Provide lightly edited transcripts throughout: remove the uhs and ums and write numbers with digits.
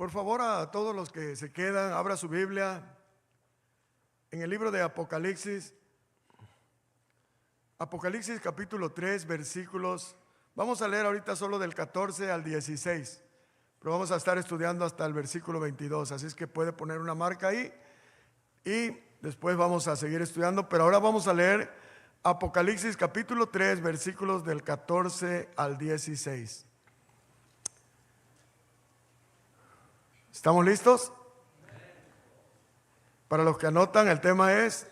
Por favor, a todos los que se quedan, abra su Biblia en el libro de Apocalipsis. Apocalipsis capítulo 3, versículos. Vamos a leer ahorita solo del 14 al 16, pero vamos a estar estudiando hasta el versículo 22. Así es que puede poner una marca ahí y después vamos a seguir estudiando. Pero ahora vamos a leer Apocalipsis capítulo 3, versículos del 14 al 16. ¿Estamos listos? Para los que anotan, el tema es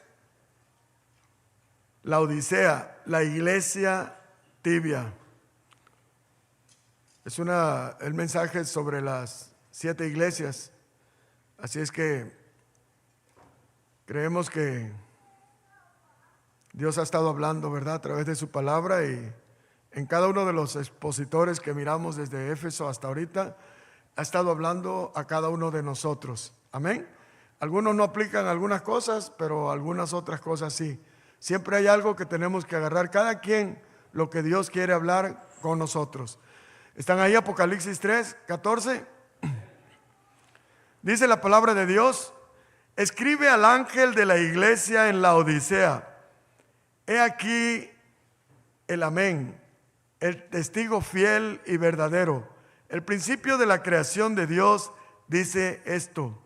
la Odisea, la iglesia tibia. Es el mensaje sobre las 7 iglesias. Así es que creemos que Dios ha estado hablando, ¿verdad?, a través de su palabra, y en cada uno de los expositores que miramos desde Éfeso hasta ahorita, ha estado hablando a cada uno de nosotros. Amén. Algunos no aplican algunas cosas, pero algunas otras cosas sí. Siempre hay algo que tenemos que agarrar, cada quien lo que Dios quiere hablar con nosotros. ¿Están ahí? Apocalipsis 3, 14. Dice la palabra de Dios: escribe al ángel de la iglesia en la Odisea: he aquí el amén, el testigo fiel y verdadero, el principio de la creación de Dios, dice esto: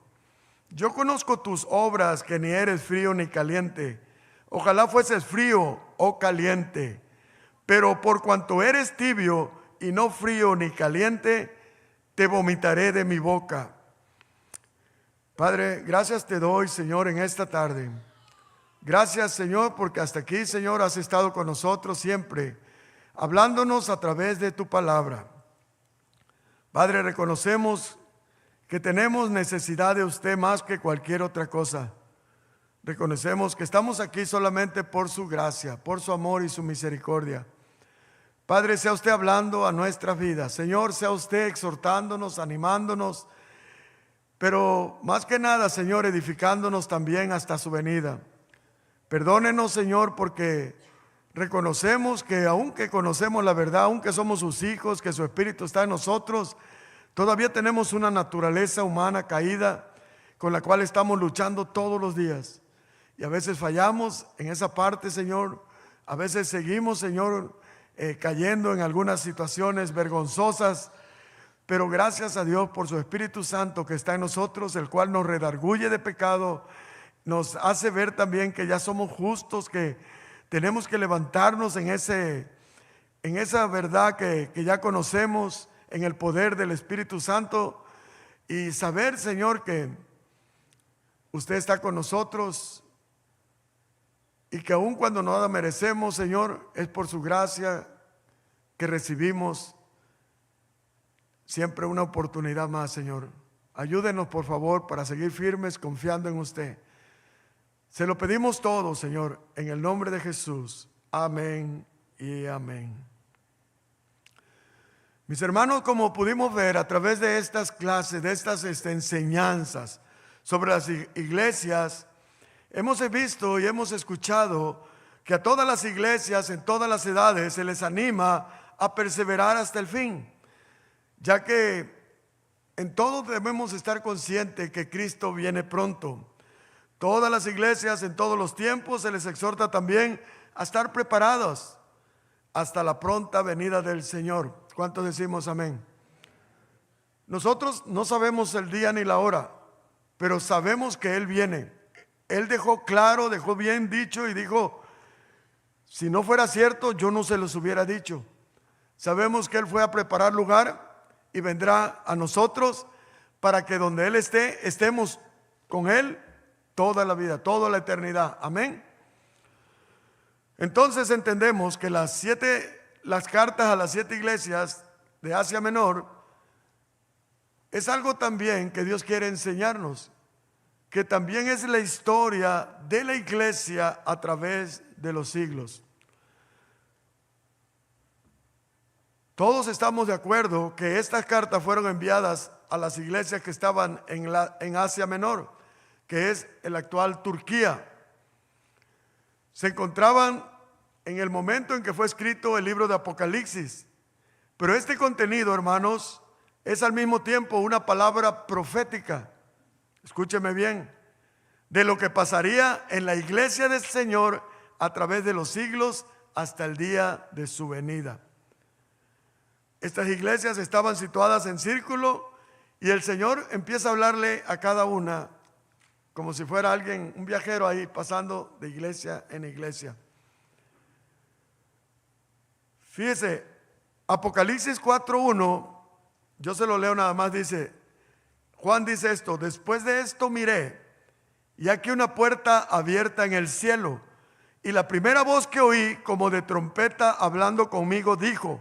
yo conozco tus obras, que ni eres frío ni caliente. Ojalá fueses frío o caliente. Pero por cuanto eres tibio y no frío ni caliente, te vomitaré de mi boca. Padre, gracias te doy, Señor, en esta tarde. Gracias, Señor, porque hasta aquí, Señor, has estado con nosotros siempre, hablándonos a través de tu palabra. Padre, reconocemos que tenemos necesidad de usted más que cualquier otra cosa. Reconocemos que estamos aquí solamente por su gracia, por su amor y su misericordia. Padre, sea usted hablando a nuestras vidas. Señor, sea usted exhortándonos, animándonos, pero más que nada, Señor, edificándonos también hasta su venida. Perdónenos, Señor, porque reconocemos que aunque conocemos la verdad, aunque somos sus hijos, que su Espíritu está en nosotros, todavía tenemos una naturaleza humana caída con la cual estamos luchando todos los días. Y a veces fallamos en esa parte, Señor. A veces seguimos, Señor, cayendo en algunas situaciones vergonzosas. Pero gracias a Dios por su Espíritu Santo que está en nosotros, el cual nos redarguye de pecado, nos hace ver también que ya somos justos, que tenemos que levantarnos en esa verdad que ya conocemos, en el poder del Espíritu Santo, y saber, Señor, que usted está con nosotros y que aun cuando nada merecemos, Señor, es por su gracia que recibimos siempre una oportunidad más, Señor. Ayúdenos, por favor, para seguir firmes confiando en usted. Se lo pedimos todo, Señor, en el nombre de Jesús. Amén y amén. Mis hermanos, como pudimos ver a través de estas clases, de estas enseñanzas sobre las iglesias, hemos visto y hemos escuchado que a todas las iglesias en todas las edades se les anima a perseverar hasta el fin, ya que en todo debemos estar conscientes que Cristo viene pronto. Todas las iglesias en todos los tiempos se les exhorta también a estar preparados hasta la pronta venida del Señor. ¿Cuántos decimos amén? Nosotros no sabemos el día ni la hora, pero sabemos que Él viene. Él dejó claro, dejó bien dicho y dijo: si no fuera cierto, yo no se los hubiera dicho. Sabemos que Él fue a preparar lugar y vendrá a nosotros para que donde Él esté, estemos con Él toda la vida, toda la eternidad. Amén. Entonces entendemos que las cartas a las 7 iglesias de Asia Menor es algo también que Dios quiere enseñarnos, que también es la historia de la iglesia a través de los siglos. Todos estamos de acuerdo que estas cartas fueron enviadas a las iglesias que estaban en Asia Menor, que es el actual Turquía. Se encontraban en el momento en que fue escrito el libro de Apocalipsis. Pero este contenido, hermanos, es al mismo tiempo una palabra profética. Escúcheme bien, de lo que pasaría en la iglesia del Señor a través de los siglos hasta el día de su venida. Estas iglesias estaban situadas en círculo y el Señor empieza a hablarle a cada una como si fuera alguien, un viajero ahí pasando de iglesia en iglesia. Fíjese, Apocalipsis 4:1, yo se lo leo nada más, dice, Juan dice esto: después de esto miré, y aquí una puerta abierta en el cielo, y la primera voz que oí, como de trompeta hablando conmigo, dijo: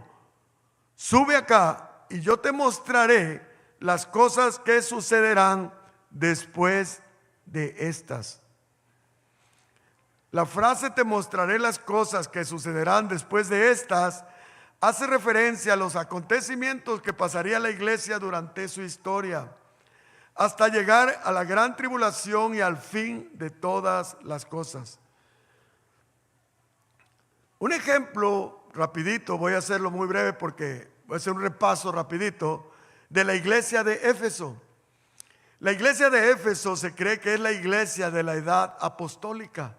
sube acá, y yo te mostraré las cosas que sucederán después de estas. La frase "te mostraré las cosas que sucederán después de estas" hace referencia a los acontecimientos que pasaría la iglesia durante su historia, hasta llegar a la gran tribulación y al fin de todas las cosas. Un ejemplo rapidito, voy a hacerlo muy breve porque voy a hacer un repaso rapidito de la iglesia de Éfeso. La iglesia de Éfeso se cree que es la iglesia de la edad apostólica.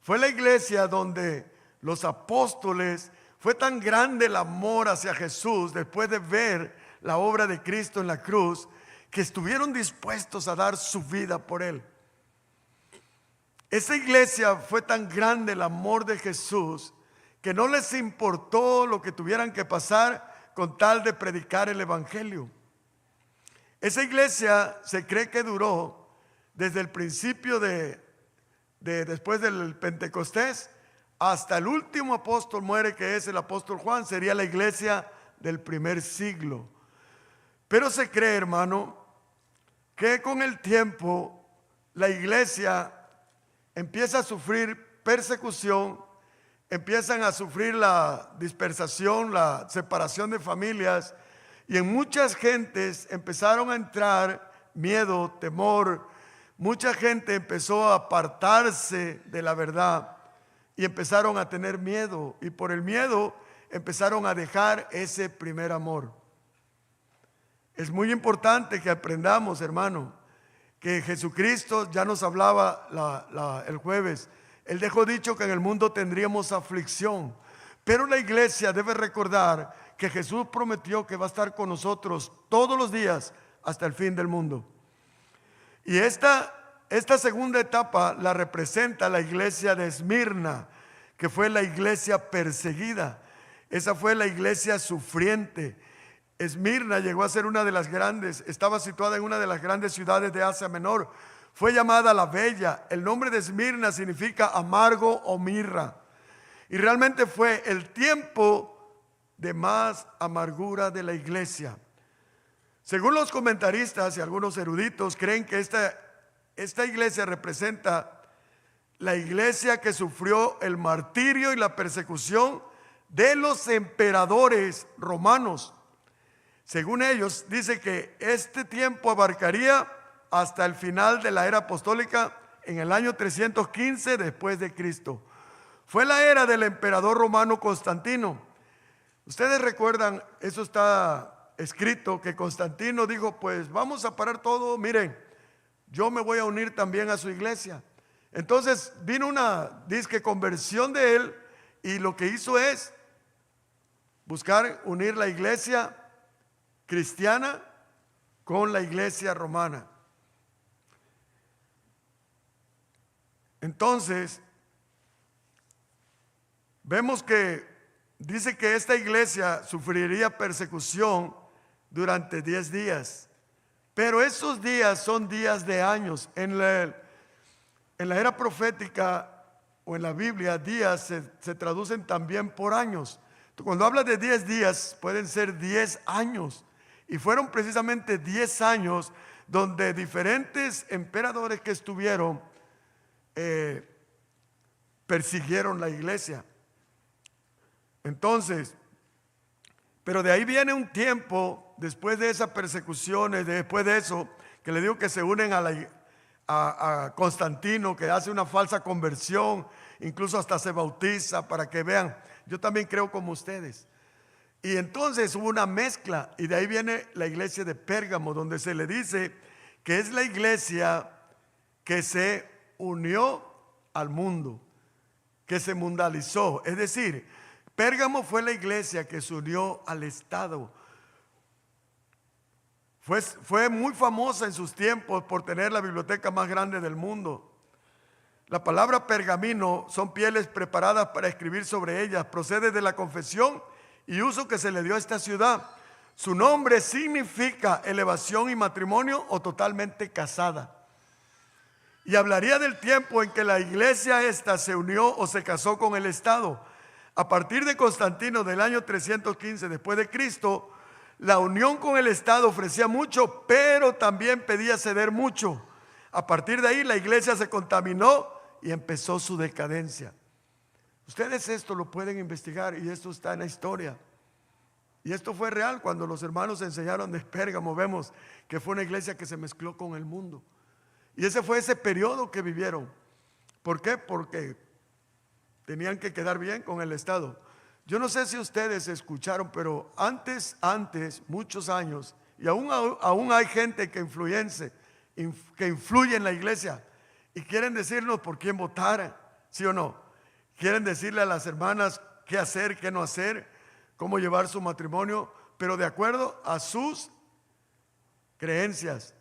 Fue la iglesia donde los apóstoles, fue tan grande el amor hacia Jesús después de ver la obra de Cristo en la cruz, que estuvieron dispuestos a dar su vida por Él. Esa iglesia fue tan grande el amor de Jesús que no les importó lo que tuvieran que pasar con tal de predicar el evangelio. Esa iglesia se cree que duró desde el principio después del Pentecostés hasta el último apóstol muere, que es el apóstol Juan. Sería la iglesia del primer siglo. Pero se cree, hermano, que con el tiempo la iglesia empieza a sufrir persecución, empiezan a sufrir la dispersación, la separación de familias, y en muchas gentes empezaron a entrar miedo, temor. Mucha gente empezó a apartarse de la verdad y empezaron a tener miedo, y por el miedo empezaron a dejar ese primer amor. Es muy importante que aprendamos, hermano, que Jesucristo ya nos hablaba el jueves. Él dejó dicho que en el mundo tendríamos aflicción, pero la iglesia debe recordar que Jesús prometió que va a estar con nosotros todos los días hasta el fin del mundo. Y esta segunda etapa la representa la iglesia de Esmirna, que fue la iglesia perseguida. Esa fue la iglesia sufriente. Esmirna llegó a ser una de las grandes, estaba situada en una de las grandes ciudades de Asia Menor. Fue llamada la Bella. El nombre de Esmirna significa amargo o mirra. Y realmente fue el tiempo de más amargura de la iglesia. Según los comentaristas y algunos eruditos, creen que esta iglesia representa la iglesia que sufrió el martirio y la persecución de los emperadores romanos. Según ellos, dice que este tiempo abarcaría hasta el final de la era apostólica en el año 315 después de Cristo. Fue la era del emperador romano Constantino. Ustedes recuerdan, eso está escrito, que Constantino dijo: pues vamos a parar todo, miren, yo me voy a unir también a su iglesia. Entonces vino una disque conversión de él, y lo que hizo es buscar unir la iglesia cristiana con la iglesia romana. Entonces vemos que dice que esta iglesia sufriría persecución durante 10 días. Pero esos días son días de años. En la era profética o en la Biblia, días se traducen también por años. Cuando habla de 10 días, pueden ser 10 años. Y fueron precisamente 10 años donde diferentes emperadores que estuvieron persiguieron la iglesia. Entonces, pero de ahí viene un tiempo, después de esas persecuciones, después de eso, que le digo que se unen a Constantino, que hace una falsa conversión, incluso hasta se bautiza, para que vean, yo también creo como ustedes. Y entonces hubo una mezcla, y de ahí viene la iglesia de Pérgamo, donde se le dice que es la iglesia que se unió al mundo, que se mundializó. Es decir, Pérgamo fue la iglesia que se unió al Estado. Fue muy famosa en sus tiempos por tener la biblioteca más grande del mundo. La palabra pergamino son pieles preparadas para escribir sobre ellas. Procede de la confesión y uso que se le dio a esta ciudad. Su nombre significa elevación y matrimonio o totalmente casada. Y hablaría del tiempo en que la iglesia esta se unió o se casó con el Estado. A partir de Constantino del año 315 después de Cristo, la unión con el Estado ofrecía mucho, pero también pedía ceder mucho. A partir de ahí la iglesia se contaminó y empezó su decadencia. Ustedes esto lo pueden investigar y esto está en la historia. Y esto fue real cuando los hermanos enseñaron de Pérgamo. Vemos que fue una iglesia que se mezcló con el mundo. Y ese fue ese periodo que vivieron. ¿Por qué? Porque tenían que quedar bien con el Estado. Yo no sé si ustedes escucharon, pero antes, muchos años, y aún hay gente que influye en la iglesia y quieren decirnos por quién votar, ¿sí o no? Quieren decirle a las hermanas qué hacer, qué no hacer, cómo llevar su matrimonio, pero de acuerdo a sus creencias.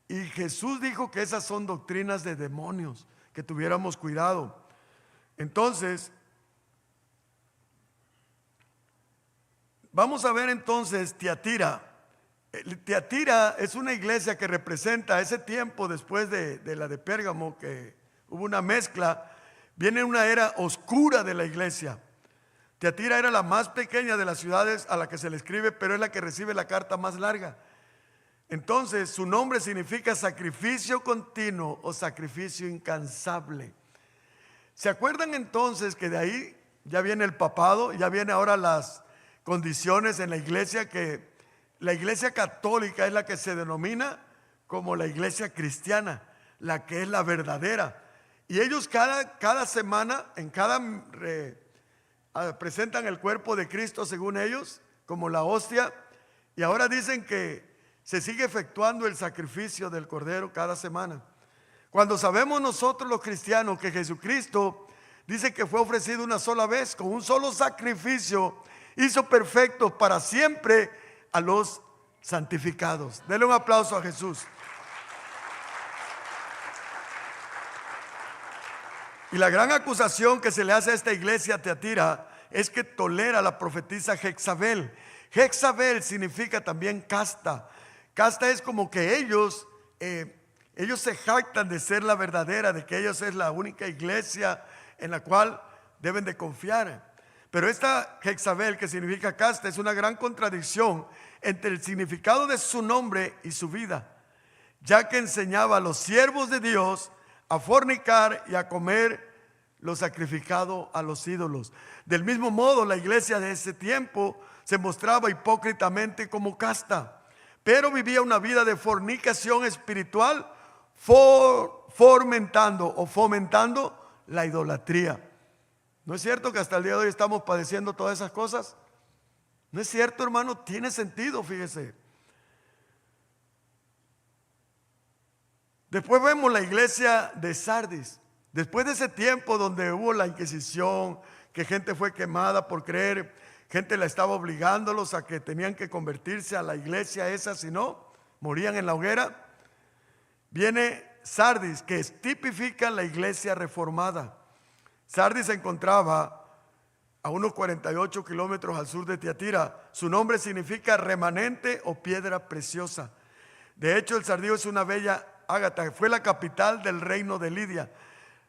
Y Jesús dijo que esas son doctrinas de demonios, que tuviéramos cuidado. Entonces, vamos a ver entonces Tiatira. Tiatira es una iglesia que representa ese tiempo después de la de Pérgamo, que hubo una mezcla. Viene una era oscura de la iglesia. Tiatira era la más pequeña de las ciudades a la que se le escribe, pero es la que recibe la carta más larga. Entonces su nombre significa sacrificio continuo o sacrificio incansable. ¿Se acuerdan entonces que de ahí ya viene el papado, ya viene ahora las condiciones en la iglesia, que la iglesia católica es la que se denomina como la iglesia cristiana, la que es la verdadera? Y ellos cada semana, presentan el cuerpo de Cristo según ellos, como la hostia, y ahora dicen que se sigue efectuando el sacrificio del Cordero cada semana. Cuando sabemos nosotros los cristianos que Jesucristo dice que fue ofrecido una sola vez, con un solo sacrificio, hizo perfectos para siempre a los santificados. Denle un aplauso a Jesús. Y la gran acusación que se le hace a esta iglesia Tiatira es que tolera a la profetisa Jezabel. Jezabel significa también casta. Casta es como que ellos se jactan de ser la verdadera, de que ellos es la única iglesia en la cual deben de confiar. Pero esta Jezabel, que significa casta, es una gran contradicción entre el significado de su nombre y su vida, ya que enseñaba a los siervos de Dios a fornicar y a comer lo sacrificado a los ídolos. Del mismo modo, la iglesia de ese tiempo se mostraba hipócritamente como casta, pero vivía una vida de fornicación espiritual, fomentando la idolatría. ¿No es cierto que hasta el día de hoy estamos padeciendo todas esas cosas? ¿No es cierto, hermano? Tiene sentido, fíjese. Después vemos la iglesia de Sardis. Después de ese tiempo donde hubo la Inquisición, que gente fue quemada por creer, gente la estaba obligándolos a que tenían que convertirse a la iglesia esa, si no, morían en la hoguera. Viene Sardis, que tipifica la iglesia reformada. Sardis se encontraba a unos 48 kilómetros al sur de Tiatira. Su nombre significa remanente o piedra preciosa. De hecho, el sardío es una bella ágata. Fue la capital del reino de Lidia.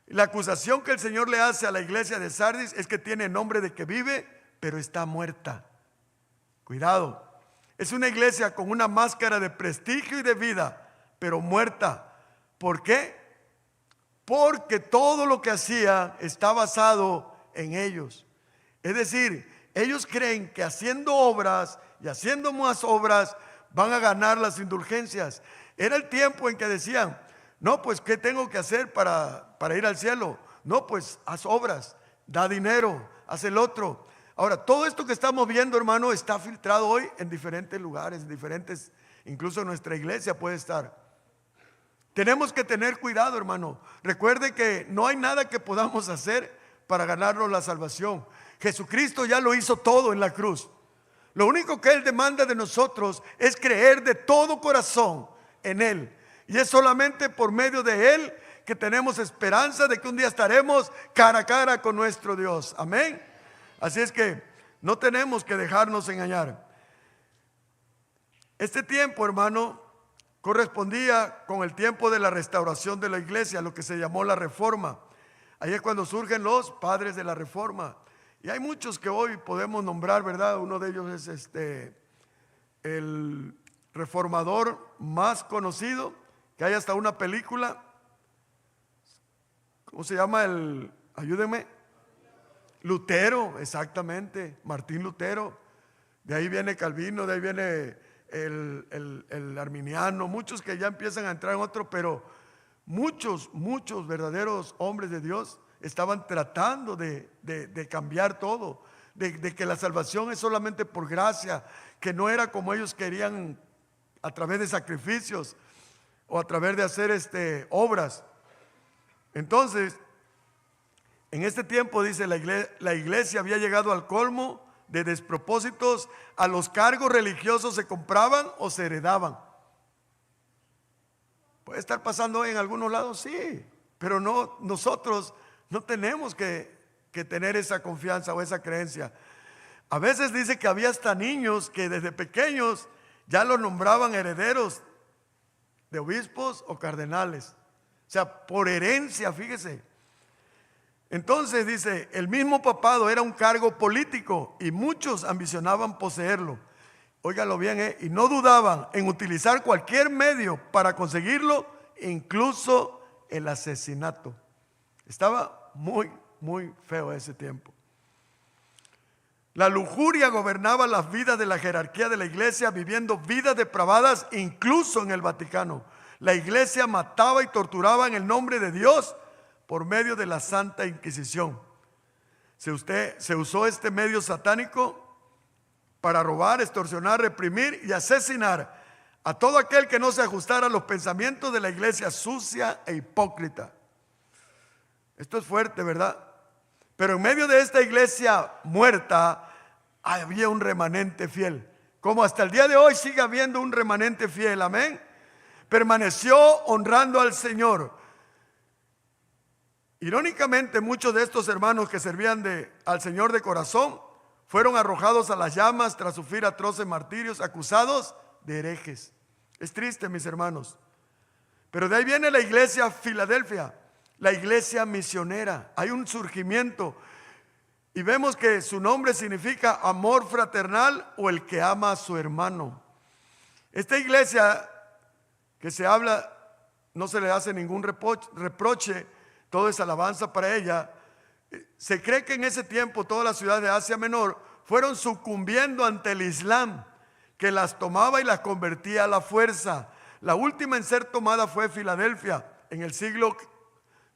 La acusación que el Señor le hace a la iglesia de Sardis es que tiene nombre de que vive, pero está muerta. Cuidado. Es una iglesia con una máscara de prestigio y de vida, pero muerta. ¿Por qué? Porque todo lo que hacía está basado en ellos. Es decir, ellos creen que haciendo obras y haciendo más obras van a ganar las indulgencias. Era el tiempo en que decían: no, pues ¿qué tengo que hacer para ir al cielo? No, pues haz obras, da dinero, haz el otro. Ahora, todo esto que estamos viendo, hermano, está filtrado hoy en diferentes lugares, en diferentes, incluso nuestra iglesia puede estar. Tenemos que tener cuidado, hermano. Recuerde que no hay nada que podamos hacer para ganarnos la salvación. Jesucristo ya lo hizo todo en la cruz. Lo único que Él demanda de nosotros es creer de todo corazón en Él. Y es solamente por medio de Él que tenemos esperanza de que un día estaremos cara a cara con nuestro Dios. Amén. Así es que no tenemos que dejarnos engañar. Este tiempo, hermano, correspondía con el tiempo de la restauración de la iglesia, lo que se llamó la Reforma. Ahí es cuando surgen los padres de la Reforma. Y hay muchos que hoy podemos nombrar, ¿verdad? Uno de ellos es el reformador más conocido, que hay hasta una película. ¿Cómo se llama? Ayúdenme. Lutero, exactamente, Martín Lutero. De ahí viene Calvino, de ahí viene el arminiano, muchos que ya empiezan a entrar en otro, pero muchos verdaderos hombres de Dios estaban tratando de cambiar todo, de que la salvación es solamente por gracia, que no era como ellos querían a través de sacrificios o a través de hacer obras. Entonces, en este tiempo, dice, la iglesia había llegado al colmo de despropósitos. A los cargos religiosos se compraban o se heredaban. Puede estar pasando hoy en algunos lados, sí, pero no, nosotros no tenemos que tener esa confianza o esa creencia. A veces dice que había hasta niños que desde pequeños ya los nombraban herederos de obispos o cardenales. O sea, por herencia, fíjese. Entonces dice, el mismo papado era un cargo político y muchos ambicionaban poseerlo. Óigalo bien, y no dudaban en utilizar cualquier medio para conseguirlo, incluso el asesinato. Estaba muy feo ese tiempo. La lujuria gobernaba las vidas de la jerarquía de la iglesia, viviendo vidas depravadas incluso en el Vaticano. La iglesia mataba y torturaba en el nombre de Dios por medio de la Santa Inquisición. Se usó este medio satánico para robar, extorsionar, reprimir y asesinar a todo aquel que no se ajustara a los pensamientos de la iglesia sucia e hipócrita. Esto es fuerte, ¿verdad? Pero en medio de esta iglesia muerta había un remanente fiel, como hasta el día de hoy sigue habiendo un remanente fiel, amén. Permaneció honrando al Señor. Irónicamente, muchos de estos hermanos que servían al Señor de corazón fueron arrojados a las llamas tras sufrir atroces martirios, acusados de herejes. Es triste, mis hermanos. Pero de ahí viene la iglesia Filadelfia, la iglesia misionera. Hay un surgimiento y vemos que su nombre significa amor fraternal o el que ama a su hermano. Esta iglesia que se habla, no se le hace ningún reproche, todo es alabanza para ella. Se cree que en ese tiempo todas las ciudades de Asia Menor fueron sucumbiendo ante el Islam, que las tomaba y las convertía a la fuerza. La última en ser tomada fue Filadelfia en el siglo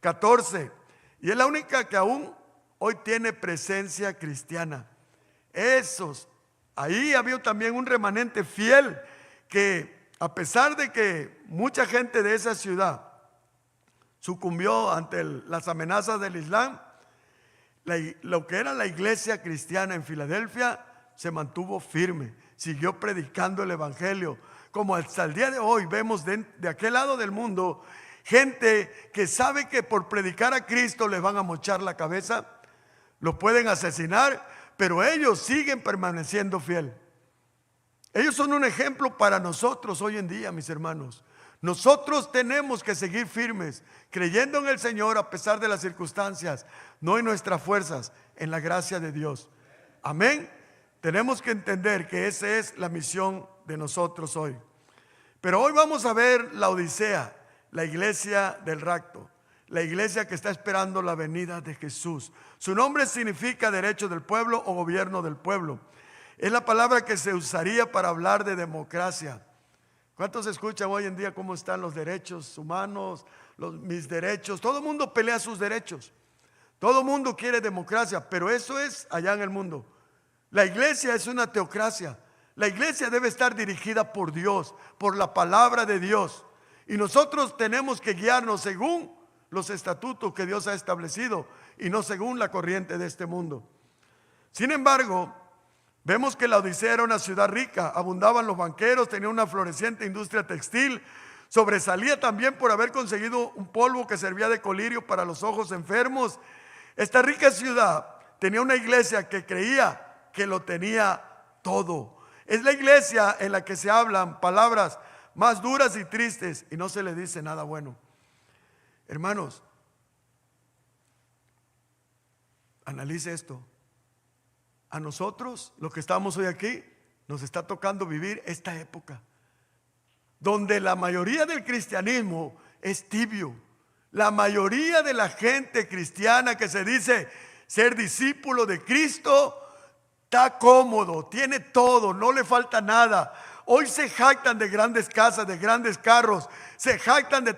XIV y es la única que aún hoy tiene presencia cristiana. Ahí había también un remanente fiel que, a pesar de que mucha gente de esa ciudad sucumbió ante las amenazas del Islam, lo que era la iglesia cristiana en Filadelfia se mantuvo firme, siguió predicando el evangelio, como hasta el día de hoy vemos de aquel lado del mundo gente que sabe que por predicar a Cristo les van a mochar la cabeza, los pueden asesinar, pero ellos siguen permaneciendo fiel. Ellos son un ejemplo para nosotros hoy en día, mis hermanos. Nosotros tenemos que seguir firmes, creyendo en el Señor a pesar de las circunstancias, no en nuestras fuerzas, en la gracia de Dios. Amén. Tenemos que entender que esa es la misión de nosotros hoy. Pero hoy vamos a ver la Odisea, la iglesia del rapto, la iglesia que está esperando la venida de Jesús. Su nombre significa derecho del pueblo o gobierno del pueblo. Es la palabra que se usaría para hablar de democracia. ¿Cuántos escuchan hoy en día cómo están los derechos humanos, mis derechos? Todo el mundo pelea sus derechos. Todo el mundo quiere democracia, pero eso es allá en el mundo. La iglesia es una teocracia. La iglesia debe estar dirigida por Dios, por la palabra de Dios. Y nosotros tenemos que guiarnos según los estatutos que Dios ha establecido y no según la corriente de este mundo. Sin embargo, vemos que la Odisea era una ciudad rica, abundaban los banqueros, tenía una floreciente industria textil, sobresalía también por haber conseguido un polvo que servía de colirio para los ojos enfermos. Esta rica ciudad tenía una iglesia que creía que lo tenía todo. Es la iglesia en la que se hablan palabras más duras y tristes y no se le dice nada bueno. Hermanos, analice esto. A nosotros, los que estamos hoy aquí, nos está tocando vivir esta época donde la mayoría del cristianismo es tibio. La mayoría de la gente cristiana que se dice ser discípulo de Cristo está cómodo, tiene todo, no le falta nada. Hoy se jactan de grandes casas, de grandes carros, se jactan de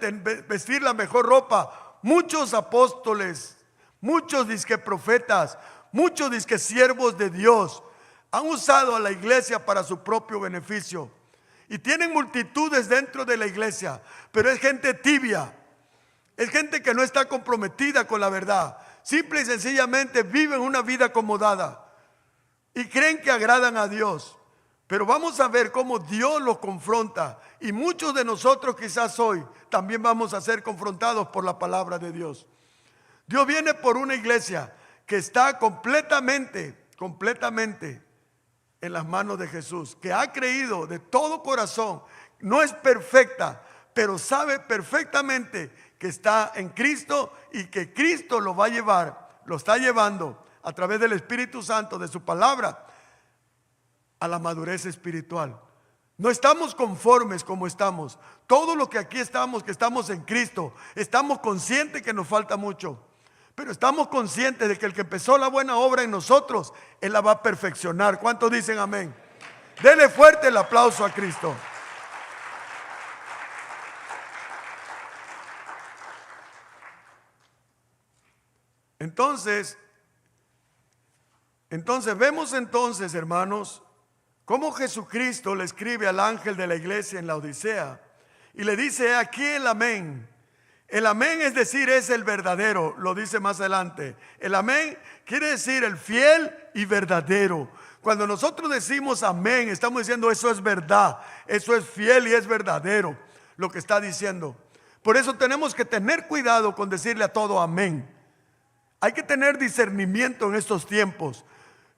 vestir la mejor ropa. Muchos apóstoles, muchos disque profetas, muchos disque siervos de Dios han usado a la iglesia para su propio beneficio. Y tienen multitudes dentro de la iglesia, pero es gente tibia, es gente que no está comprometida con la verdad. Simple y sencillamente viven una vida acomodada y creen que agradan a Dios. Pero vamos a ver cómo Dios los confronta. Y muchos de nosotros quizás hoy también vamos a ser confrontados por la palabra de Dios. Dios viene por una iglesia que está completamente en las manos de Jesús, que ha creído de todo corazón. No es perfecta, pero sabe perfectamente que está en Cristo y que Cristo lo va a llevar, lo está llevando a través del Espíritu Santo, de su palabra, a la madurez espiritual. No estamos conformes como estamos. Todo lo que aquí estamos, que estamos en Cristo, estamos conscientes que nos falta mucho, pero estamos conscientes de que el que empezó la buena obra en nosotros, Él la va a perfeccionar. ¿Cuántos dicen amén? Dele fuerte el aplauso a Cristo. Entonces vemos hermanos, cómo Jesucristo le escribe al ángel de la iglesia en la Odisea y le dice: aquí el amén. El amén, es decir, es el verdadero, lo dice más adelante. El amén quiere decir el fiel y verdadero. Cuando nosotros decimos amén, estamos diciendo eso es verdad, eso es fiel y es verdadero, lo que está diciendo. Por eso tenemos que tener cuidado con decirle a todo amén. Hay que tener discernimiento en estos tiempos.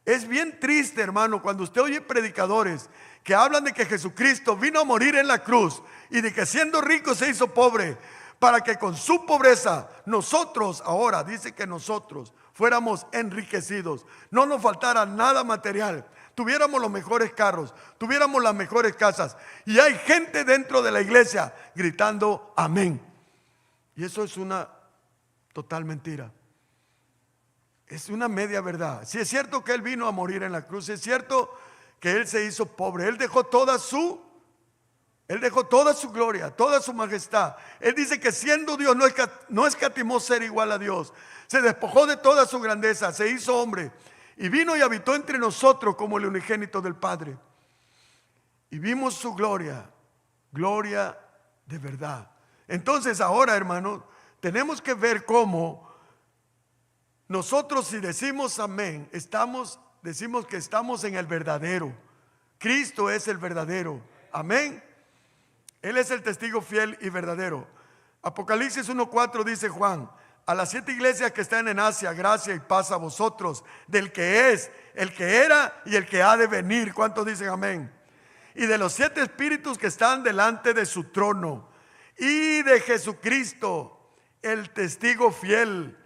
Es bien triste, hermano, cuando usted oye predicadores que hablan de que Jesucristo vino a morir en la cruz y de que siendo rico se hizo pobre, para que con su pobreza nosotros, ahora dice que nosotros fuéramos enriquecidos, no nos faltara nada material, tuviéramos los mejores carros, tuviéramos las mejores casas. Y hay gente dentro de la iglesia gritando amén. Y eso es una total mentira. Es una media verdad. Si es cierto que Él vino a morir en la cruz, si es cierto que Él se hizo pobre, Él dejó toda su gloria, toda su majestad. Él dice que siendo Dios no escatimó ser igual a Dios. Se despojó de toda su grandeza, se hizo hombre y vino y habitó entre nosotros como el unigénito del Padre. Y vimos su gloria, gloria de verdad. Entonces ahora, hermanos, tenemos que ver cómo nosotros, si decimos amén, decimos que estamos en el verdadero. Cristo es el verdadero. Amén. Él es el testigo fiel y verdadero. Apocalipsis 1:4 dice Juan: a las 7 iglesias que están en Asia, gracia y paz a vosotros, del que es, el que era y el que ha de venir. ¿Cuántos dicen amén? Y de los 7 espíritus que están delante de su trono, y de Jesucristo, el testigo fiel,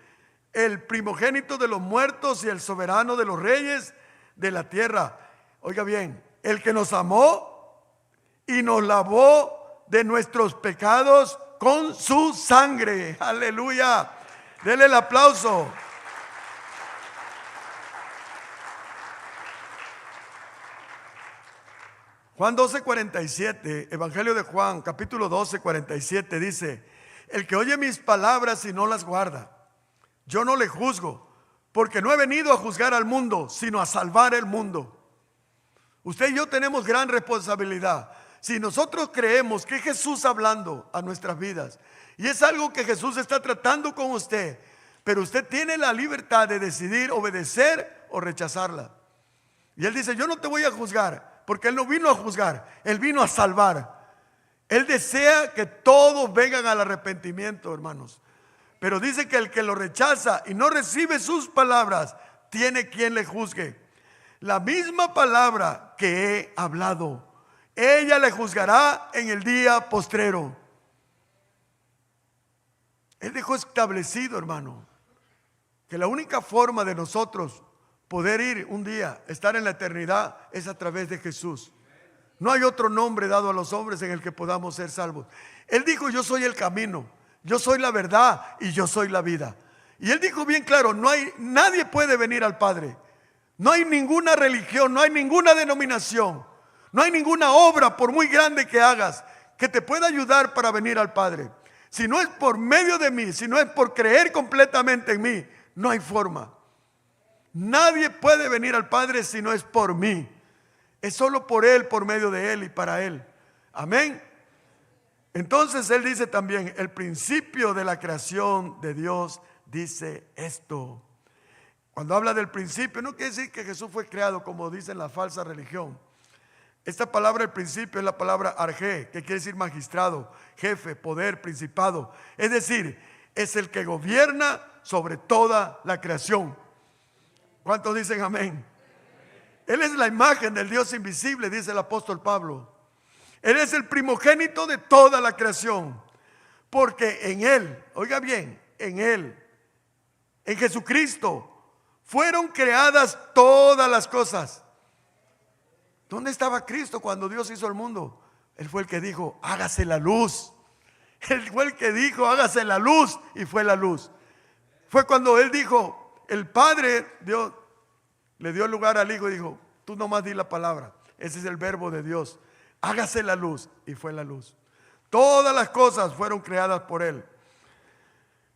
el primogénito de los muertos y el soberano de los reyes de la tierra. Oiga bien, el que nos amó y nos lavó de nuestros pecados con su sangre. Aleluya. Dele el aplauso. Juan 12:47, Evangelio de Juan, capítulo 12:47 dice: el que oye mis palabras y no las guarda, yo no le juzgo, porque no he venido a juzgar al mundo, sino a salvar el mundo. Usted y yo tenemos gran responsabilidad. Si nosotros creemos que es Jesús hablando a nuestras vidas, y es algo que Jesús está tratando con usted, pero usted tiene la libertad de decidir obedecer o rechazarla. Y Él dice, yo no te voy a juzgar, porque Él no vino a juzgar, Él vino a salvar. Él desea que todos vengan al arrepentimiento, hermanos. Pero dice que el que lo rechaza y no recibe sus palabras, tiene quien le juzgue. La misma palabra que he hablado, ella le juzgará en el día postrero. Él dejó establecido, hermano, que la única forma de nosotros poder ir un día, estar en la eternidad, es a través de Jesús. No hay otro nombre dado a los hombres en el que podamos ser salvos. Él dijo, yo soy el camino, yo soy la verdad y yo soy la vida. Y Él dijo bien claro, nadie puede venir al Padre. No hay ninguna religión, no hay ninguna denominación, no hay ninguna obra, por muy grande que hagas, que te pueda ayudar para venir al Padre. Si no es por medio de mí, si no es por creer completamente en mí, no hay forma. Nadie puede venir al Padre si no es por mí. Es solo por Él, por medio de Él y para Él. Amén. Entonces Él dice también, el principio de la creación de Dios dice esto. Cuando habla del principio, no quiere decir que Jesús fue creado como dice la falsa religión. Esta palabra, el principio, es la palabra arjé, que quiere decir magistrado, jefe, poder, principado. Es decir, es el que gobierna sobre toda la creación. ¿Cuántos dicen amén? Él es la imagen del Dios invisible, dice el apóstol Pablo. Él es el primogénito de toda la creación. Porque en Él, oiga bien, en Él, en Jesucristo, fueron creadas todas las cosas. ¿Dónde estaba Cristo cuando Dios hizo el mundo? Él fue el que dijo, hágase la luz. Él fue el que dijo, hágase la luz, y fue la luz. Fue cuando Él dijo, el Padre, Dios, le dio lugar al Hijo y dijo, tú nomás di la palabra. Ese es el verbo de Dios. Hágase la luz, y fue la luz. Todas las cosas fueron creadas por Él.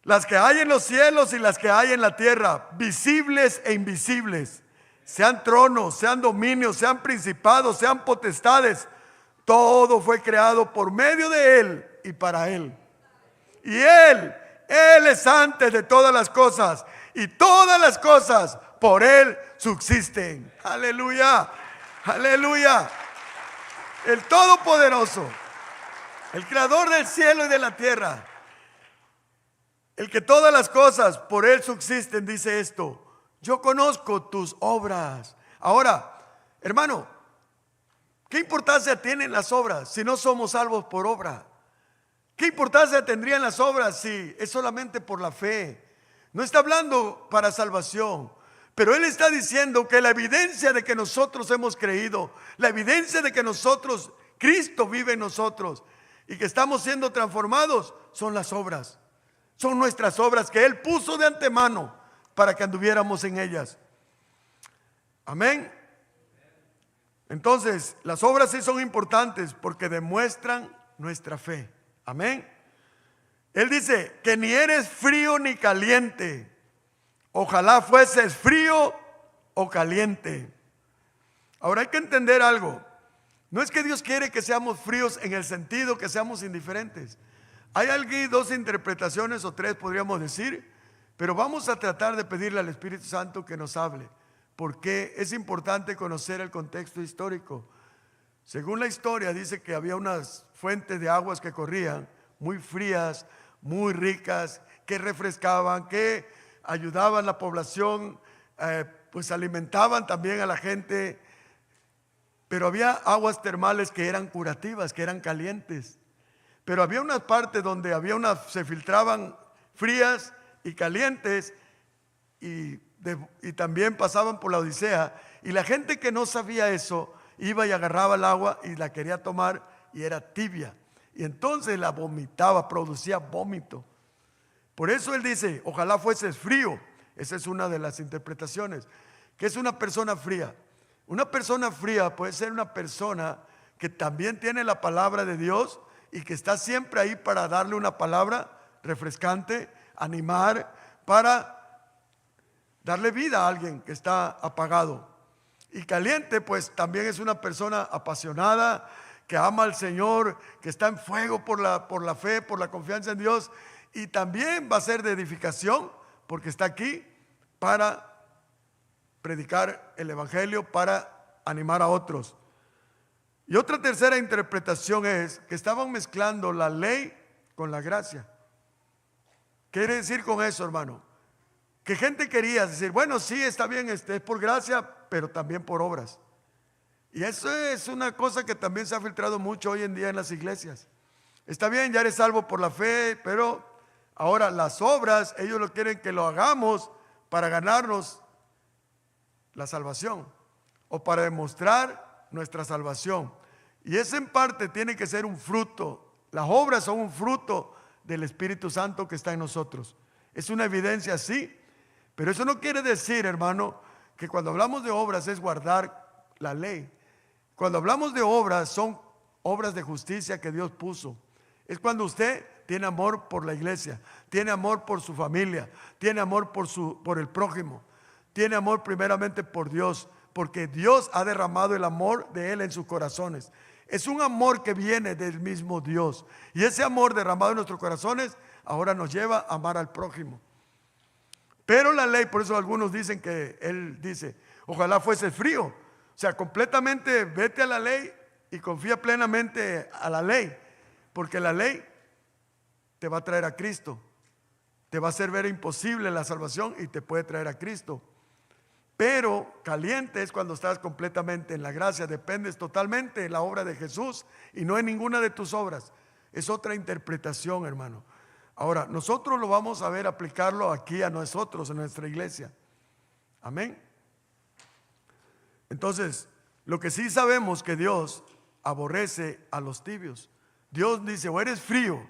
Las que hay en los cielos y las que hay en la tierra, visibles e invisibles. Sean tronos, sean dominios, sean principados, sean potestades. Todo fue creado por medio de Él y para Él. Y Él es antes de todas las cosas. Y todas las cosas por Él subsisten. Aleluya, aleluya. El Todopoderoso, el Creador del cielo y de la tierra, el que todas las cosas por Él subsisten, dice esto. Yo conozco tus obras. Ahora, hermano, ¿qué importancia tienen las obras si no somos salvos por obra? ¿Qué importancia tendrían las obras si es solamente por la fe? No está hablando para salvación, pero Él está diciendo que la evidencia de que nosotros hemos creído, la evidencia de que nosotros, Cristo vive en nosotros y que estamos siendo transformados, son las obras. Son nuestras obras que Él puso de antemano para que anduviéramos en ellas. Amén. Entonces, las obras sí son importantes porque demuestran nuestra fe. Amén. Él dice que ni eres frío ni caliente. Ojalá fueses frío o caliente. Ahora hay que entender algo. No es que Dios quiere que seamos fríos en el sentido que seamos indiferentes. Hay aquí dos interpretaciones o tres podríamos decir, pero vamos a tratar de pedirle al Espíritu Santo que nos hable, porque es importante conocer el contexto histórico. Según la historia dice que había unas fuentes de aguas que corrían, muy frías, muy ricas, que refrescaban, que ayudaban a la población, pues alimentaban también a la gente, pero había aguas termales que eran curativas, que eran calientes. Pero había una parte donde se filtraban frías y calientes y también pasaban por la Odisea. Y la gente que no sabía eso iba y agarraba el agua y la quería tomar y era tibia. Y entonces la vomitaba, producía vómito. Por eso Él dice, ojalá fueses frío. Esa es una de las interpretaciones. ¿Qué es una persona fría? Una persona fría puede ser una persona que también tiene la palabra de Dios y que está siempre ahí para darle una palabra refrescante, animar, para darle vida a alguien que está apagado. Y caliente, pues también es una persona apasionada, que ama al Señor, que está en fuego por la fe, por la confianza en Dios. Y también va a ser de edificación, porque está aquí para predicar el evangelio, para animar a otros. Y otra tercera interpretación es que estaban mezclando la ley con la gracia. ¿Qué quiere decir con eso, hermano? Que gente quería decir, bueno, sí, está bien, es por gracia, pero también por obras. Y eso es una cosa que también se ha filtrado mucho hoy en día en las iglesias. Está bien, ya eres salvo por la fe, pero ahora las obras, ellos lo quieren que lo hagamos para ganarnos la salvación o para demostrar nuestra salvación. Y eso en parte tiene que ser un fruto. Las obras son un fruto del Espíritu Santo que está en nosotros. Es una evidencia, sí, pero eso no quiere decir, hermano, que cuando hablamos de obras es guardar la ley. Cuando hablamos de obras, son obras de justicia que Dios puso. Es cuando usted tiene amor por la iglesia, tiene amor por su familia, tiene amor por el prójimo, tiene amor primeramente por Dios, porque Dios ha derramado el amor de Él en sus corazones. Es un amor que viene del mismo Dios. Y ese amor derramado en nuestros corazones ahora nos lleva a amar al prójimo. Pero la ley, por eso algunos dicen que él dice, ojalá fuese frío. O sea, completamente vete a la ley y confía plenamente a la ley. Porque la ley te va a traer a Cristo. Te va a hacer ver imposible la salvación y te puede traer a Cristo. Pero caliente es cuando estás completamente en la gracia, dependes totalmente de la obra de Jesús y no en ninguna de tus obras. Es otra interpretación, hermano. Ahora, nosotros lo vamos a ver aplicarlo aquí a nosotros, en nuestra iglesia. Amén. Entonces, lo que sí sabemos que Dios aborrece a los tibios. Dios dice, o eres frío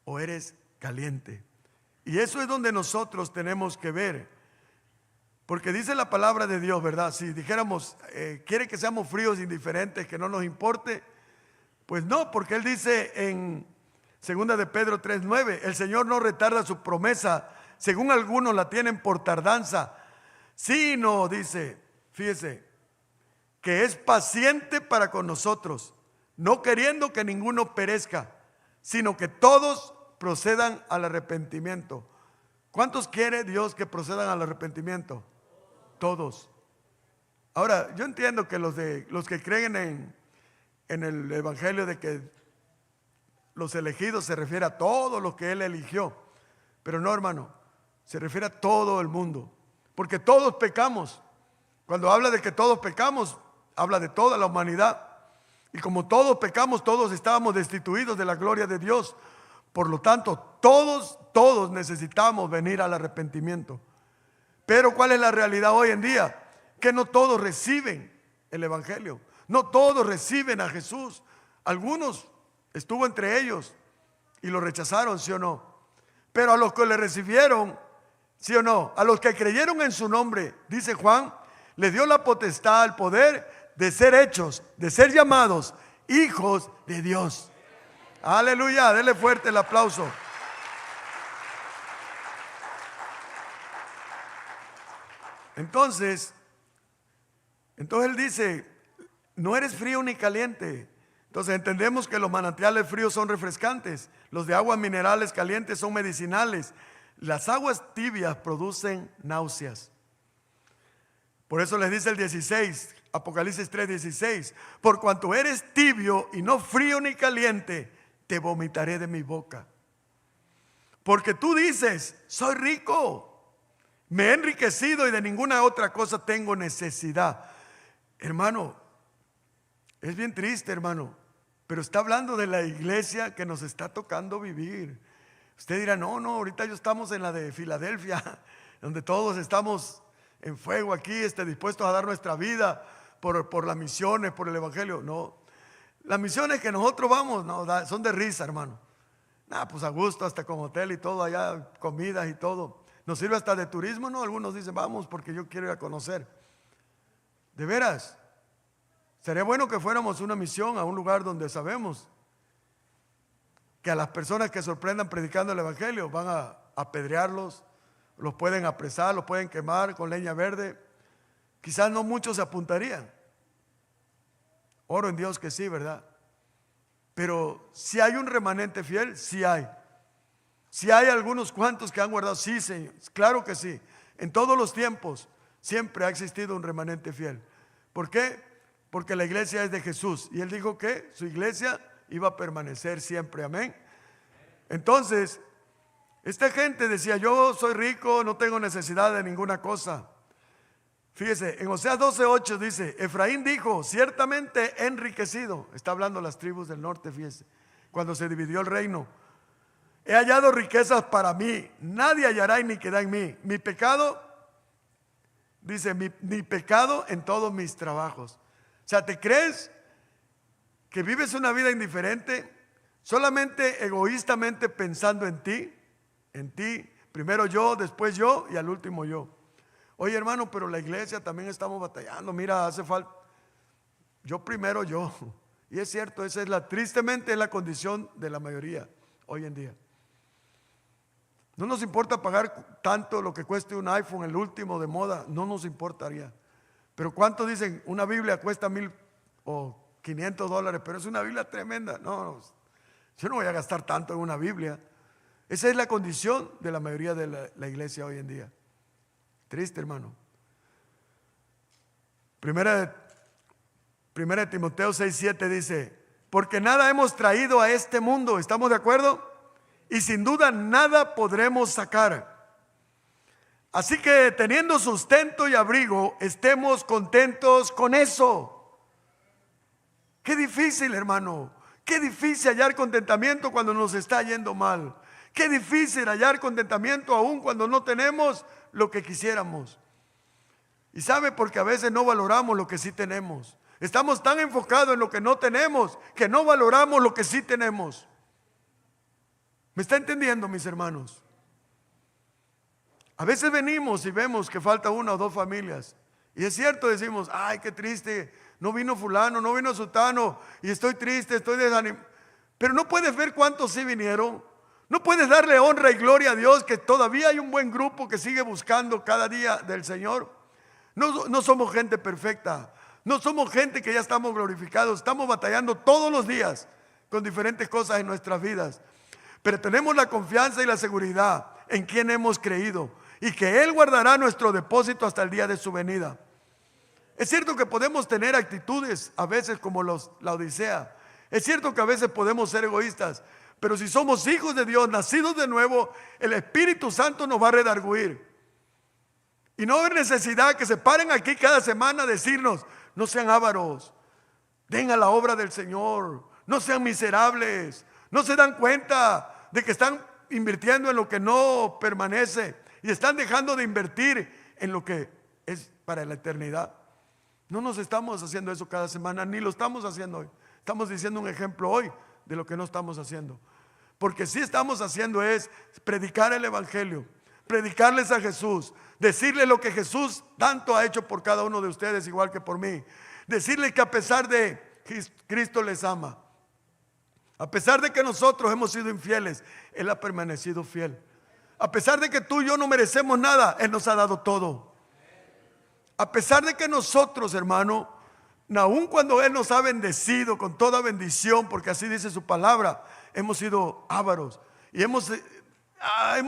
o eres caliente. Y eso es donde nosotros tenemos que ver. Porque dice la palabra de Dios, ¿verdad? Si dijéramos, quiere que seamos fríos, indiferentes, que no nos importe, pues no, porque Él dice en 2 de Pedro 3:9, el Señor no retarda su promesa, según algunos la tienen por tardanza, sino, dice, fíjese, que es paciente para con nosotros, no queriendo que ninguno perezca, sino que todos procedan al arrepentimiento. ¿Cuántos quiere Dios que procedan al arrepentimiento? Todos. Ahora, yo entiendo que los que creen en el evangelio de que los elegidos se refiere a todos los que Él eligió, pero no, hermano, se refiere a todo el mundo, porque todos pecamos. Cuando habla de que todos pecamos, habla de toda la humanidad, y como todos pecamos, todos estábamos destituidos de la gloria de Dios. Por lo tanto, todos necesitamos venir al arrepentimiento. Pero ¿cuál es la realidad hoy en día? Que no todos reciben el evangelio, no todos reciben a Jesús. Algunos estuvo entre ellos y lo rechazaron, ¿sí o no? Pero a los que le recibieron, ¿sí o no? A los que creyeron en su nombre, dice Juan, le dio la potestad, el poder de ser hechos, de ser llamados hijos de Dios. Aleluya, dele fuerte el aplauso. Entonces él dice, no eres frío ni caliente. Entonces entendemos que los manantiales fríos son refrescantes, los de aguas minerales calientes son medicinales, las aguas tibias producen náuseas. Por eso les dice el 16, Apocalipsis 3:16, por cuanto eres tibio y no frío ni caliente, te vomitaré de mi boca. Porque tú dices, soy rico, me he enriquecido y de ninguna otra cosa tengo necesidad. Hermano, es bien triste, hermano, pero está hablando de la iglesia que nos está tocando vivir. Usted dirá, no, ahorita ya estamos en la de Filadelfia, donde todos estamos en fuego aquí, dispuestos a dar nuestra vida por las misiones, por el evangelio. No, las misiones que nosotros vamos, no, son de risa, hermano. Pues a gusto, hasta con hotel y todo, allá comidas y todo. Nos sirve hasta de turismo, ¿no? Algunos dicen, vamos porque yo quiero ir a conocer. De veras, sería bueno que fuéramos una misión a un lugar donde sabemos que a las personas que sorprendan predicando el evangelio van a apedrearlos, los pueden apresar, los pueden quemar con leña verde. Quizás no muchos se apuntarían. Oro en Dios que sí, ¿verdad? Pero si hay un remanente fiel, sí hay. Si hay algunos cuantos que han guardado, sí, Señor, claro que sí. En todos los tiempos siempre ha existido un remanente fiel. ¿Por qué? Porque la iglesia es de Jesús y Él dijo que su iglesia iba a permanecer siempre, amén. Entonces, esta gente decía, yo soy rico, no tengo necesidad de ninguna cosa. Fíjese, en Oseas 12:8 dice, Efraín dijo, ciertamente he enriquecido. Está hablando las tribus del norte, fíjese, cuando se dividió el reino. He hallado riquezas para mí, nadie hallará iniquidad en mí. Mi pecado, dice, mi pecado en todos mis trabajos. O sea, ¿te crees que vives una vida indiferente? Solamente egoístamente pensando en ti, primero yo, después yo y al último yo. Oye, hermano, pero la iglesia también estamos batallando. Mira, hace falta. Yo primero yo. Y es cierto, esa es tristemente es la condición de la mayoría hoy en día. No nos importa pagar tanto lo que cueste un iPhone, el último de moda. No nos importaría. Pero ¿cuánto dicen? Una Biblia cuesta $1,000 o $500, pero es una Biblia tremenda. No, yo no voy a gastar tanto en una Biblia. Esa es la condición de la mayoría de la iglesia hoy en día. Triste, hermano. Primera de Timoteo 6:7 dice, porque nada hemos traído a este mundo, ¿estamos de acuerdo? Y sin duda nada podremos sacar. Así que teniendo sustento y abrigo, estemos contentos con eso. Qué difícil, hermano. Qué difícil hallar contentamiento cuando nos está yendo mal. Qué difícil hallar contentamiento aún cuando no tenemos lo que quisiéramos. Y sabe, porque a veces no valoramos lo que sí tenemos. Estamos tan enfocados en lo que no tenemos que no valoramos lo que sí tenemos. ¿Me está entendiendo, mis hermanos? A veces venimos y vemos que falta una o dos familias. Y es cierto, decimos, ay, qué triste, no vino fulano, no vino sutano, y estoy triste, estoy desanimado. Pero no puedes ver cuántos sí vinieron. No puedes darle honra y gloria a Dios que todavía hay un buen grupo que sigue buscando cada día del Señor. No somos gente perfecta. No somos gente que ya estamos glorificados. Estamos batallando todos los días con diferentes cosas en nuestras vidas. Pero tenemos la confianza y la seguridad en quien hemos creído y que Él guardará nuestro depósito hasta el día de su venida. Es cierto que podemos tener actitudes a veces como la Odisea. Es cierto que a veces podemos ser egoístas. Pero si somos hijos de Dios, nacidos de nuevo, el Espíritu Santo nos va a redarguir. Y no hay necesidad que se paren aquí cada semana a decirnos, no sean ávaros, den a la obra del Señor, no sean miserables, no se dan cuenta de que están invirtiendo en lo que no permanece y están dejando de invertir en lo que es para la eternidad. No nos estamos haciendo eso cada semana, ni lo estamos haciendo hoy. Estamos diciendo un ejemplo hoy de lo que no estamos haciendo. Porque sí estamos haciendo es predicar el evangelio, predicarles a Jesús, decirles lo que Jesús tanto ha hecho por cada uno de ustedes, igual que por mí. Decirles que a pesar de Cristo les ama, a pesar de que nosotros hemos sido infieles, Él ha permanecido fiel. A pesar de que tú y yo no merecemos nada, Él nos ha dado todo. A pesar de que nosotros, hermano, aun cuando Él nos ha bendecido con toda bendición, porque así dice su palabra, hemos sido ávaros y hemos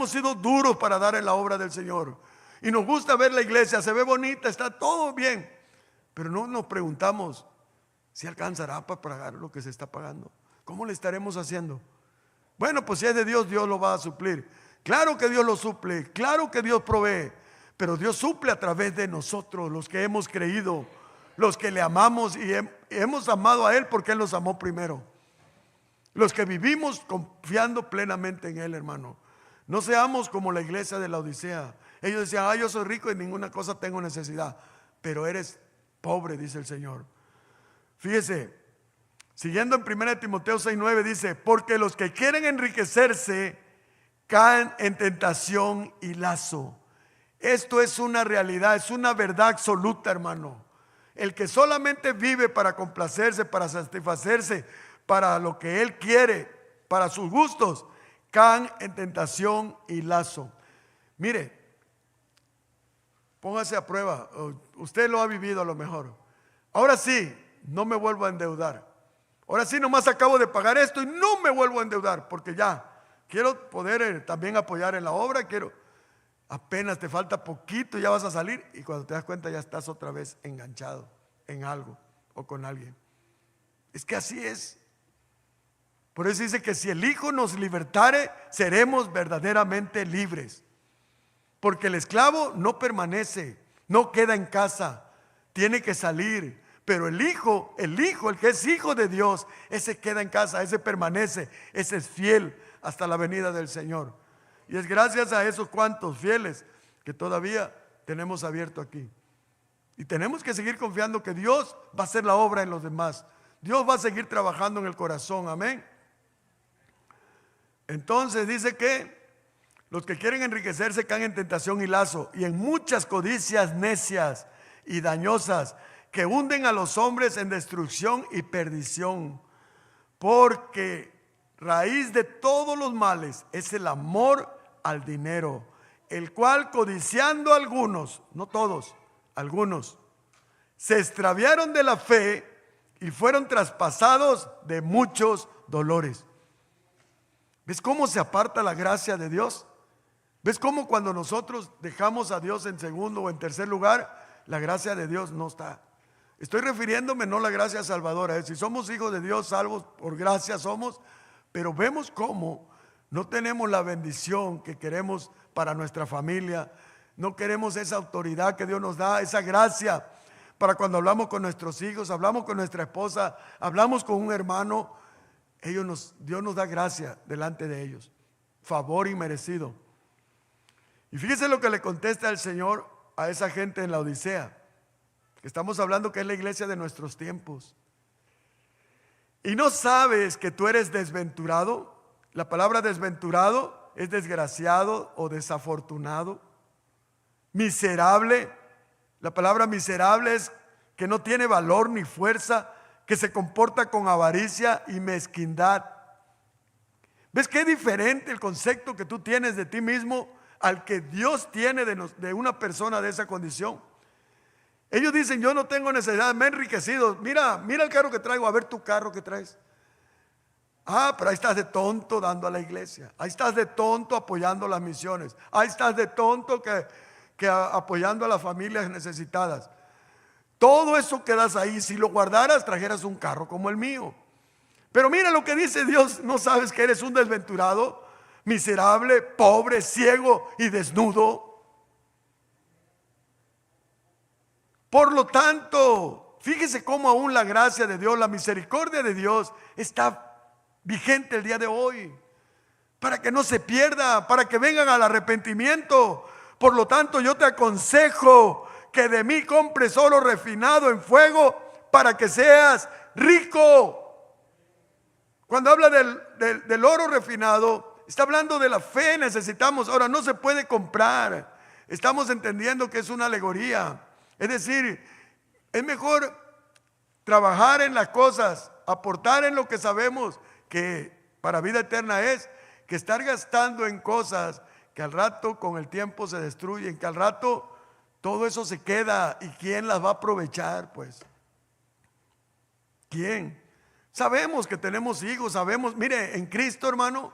sido duros para dar en la obra del Señor. Y nos gusta ver la iglesia, se ve bonita, está todo bien, pero no nos preguntamos si alcanzará para pagar lo que se está pagando. ¿Cómo le estaremos haciendo? Bueno, pues si es de Dios, Dios lo va a suplir. Claro que Dios lo suple, claro que Dios provee, pero Dios suple a través de nosotros, los que hemos creído, los que le amamos y hemos amado a Él porque Él nos amó primero. Los que vivimos confiando plenamente en Él, hermano. No seamos como la iglesia de la Odisea. Ellos decían, yo soy rico y ninguna cosa tengo necesidad. Pero eres pobre, dice el Señor. Fíjese, siguiendo en 1 Timoteo 6:9 dice, porque los que quieren enriquecerse caen en tentación y lazo. Esto es una realidad, es una verdad absoluta, hermano. El que solamente vive para complacerse, para satisfacerse, para lo que él quiere, para sus gustos, caen en tentación y lazo. Mire, Póngase a prueba. Usted lo ha vivido a lo mejor. Ahora sí, no me vuelvo a endeudar. Ahora sí, nomás acabo de pagar esto y no me vuelvo a endeudar, porque ya quiero poder también apoyar en la obra. Apenas te falta poquito, ya vas a salir y cuando te das cuenta ya estás otra vez enganchado en algo o con alguien. Es que así es. Por eso dice que si el Hijo nos libertare, seremos verdaderamente libres. Porque el esclavo no permanece, no queda en casa, tiene que salir. Pero el que es hijo de Dios, ese queda en casa, ese permanece, ese es fiel hasta la venida del Señor. Y es gracias a esos cuantos fieles que todavía tenemos abierto aquí. Y tenemos que seguir confiando que Dios va a hacer la obra en los demás. Dios va a seguir trabajando en el corazón, amén. Entonces dice que los que quieren enriquecerse caen en tentación y lazo y en muchas codicias necias y dañosas que hunden a los hombres en destrucción y perdición. Porque raíz de todos los males es el amor al dinero, el cual codiciando algunos, no todos, algunos, se extraviaron de la fe y fueron traspasados de muchos dolores. ¿Ves cómo se aparta la gracia de Dios? ¿Ves cómo cuando nosotros dejamos a Dios en segundo o en tercer lugar, la gracia de Dios no está? Estoy refiriéndome no a la gracia salvadora, si somos hijos de Dios, salvos por gracia somos, pero vemos cómo no tenemos la bendición que queremos para nuestra familia, no queremos esa autoridad que Dios nos da, esa gracia para cuando hablamos con nuestros hijos, hablamos con nuestra esposa, hablamos con un hermano, Dios nos da gracia delante de ellos, favor inmerecido. Y fíjese lo que le contesta el Señor a esa gente en la Odisea, que estamos hablando que es la iglesia de nuestros tiempos. ¿Y no sabes que tú eres desventurado? La palabra desventurado es desgraciado o desafortunado. Miserable. La palabra miserable es que no tiene valor ni fuerza, que se comporta con avaricia y mezquindad. ¿Ves qué diferente el concepto que tú tienes de ti mismo al que Dios tiene de una persona de esa condición? Ellos dicen, yo no tengo necesidad, me he enriquecido. Mira el carro que traigo, a ver tu carro que traes. Ah, pero ahí estás de tonto dando a la iglesia. Ahí estás de tonto apoyando las misiones. Ahí estás de tonto que apoyando a las familias necesitadas. Todo eso que das ahí, si lo guardaras, trajeras un carro como el mío. Pero mira lo que dice Dios, ¿no sabes que eres un desventurado, miserable, pobre, ciego y desnudo? Por lo tanto, fíjese cómo aún la gracia de Dios, la misericordia de Dios está vigente el día de hoy, para que no se pierda, para que vengan al arrepentimiento. Por lo tanto, yo te aconsejo que de mí compres oro refinado en fuego para que seas rico. Cuando habla del oro refinado, está hablando de la fe. Necesitamos, ahora no se puede comprar. Estamos entendiendo que es una alegoría. Es decir, es mejor trabajar en las cosas, aportar en lo que sabemos que para vida eterna es, que estar gastando en cosas que al rato con el tiempo se destruyen, que al rato todo eso se queda. ¿Y quién las va a aprovechar? Pues, ¿quién? Sabemos que tenemos hijos, sabemos, mire, en Cristo, hermano,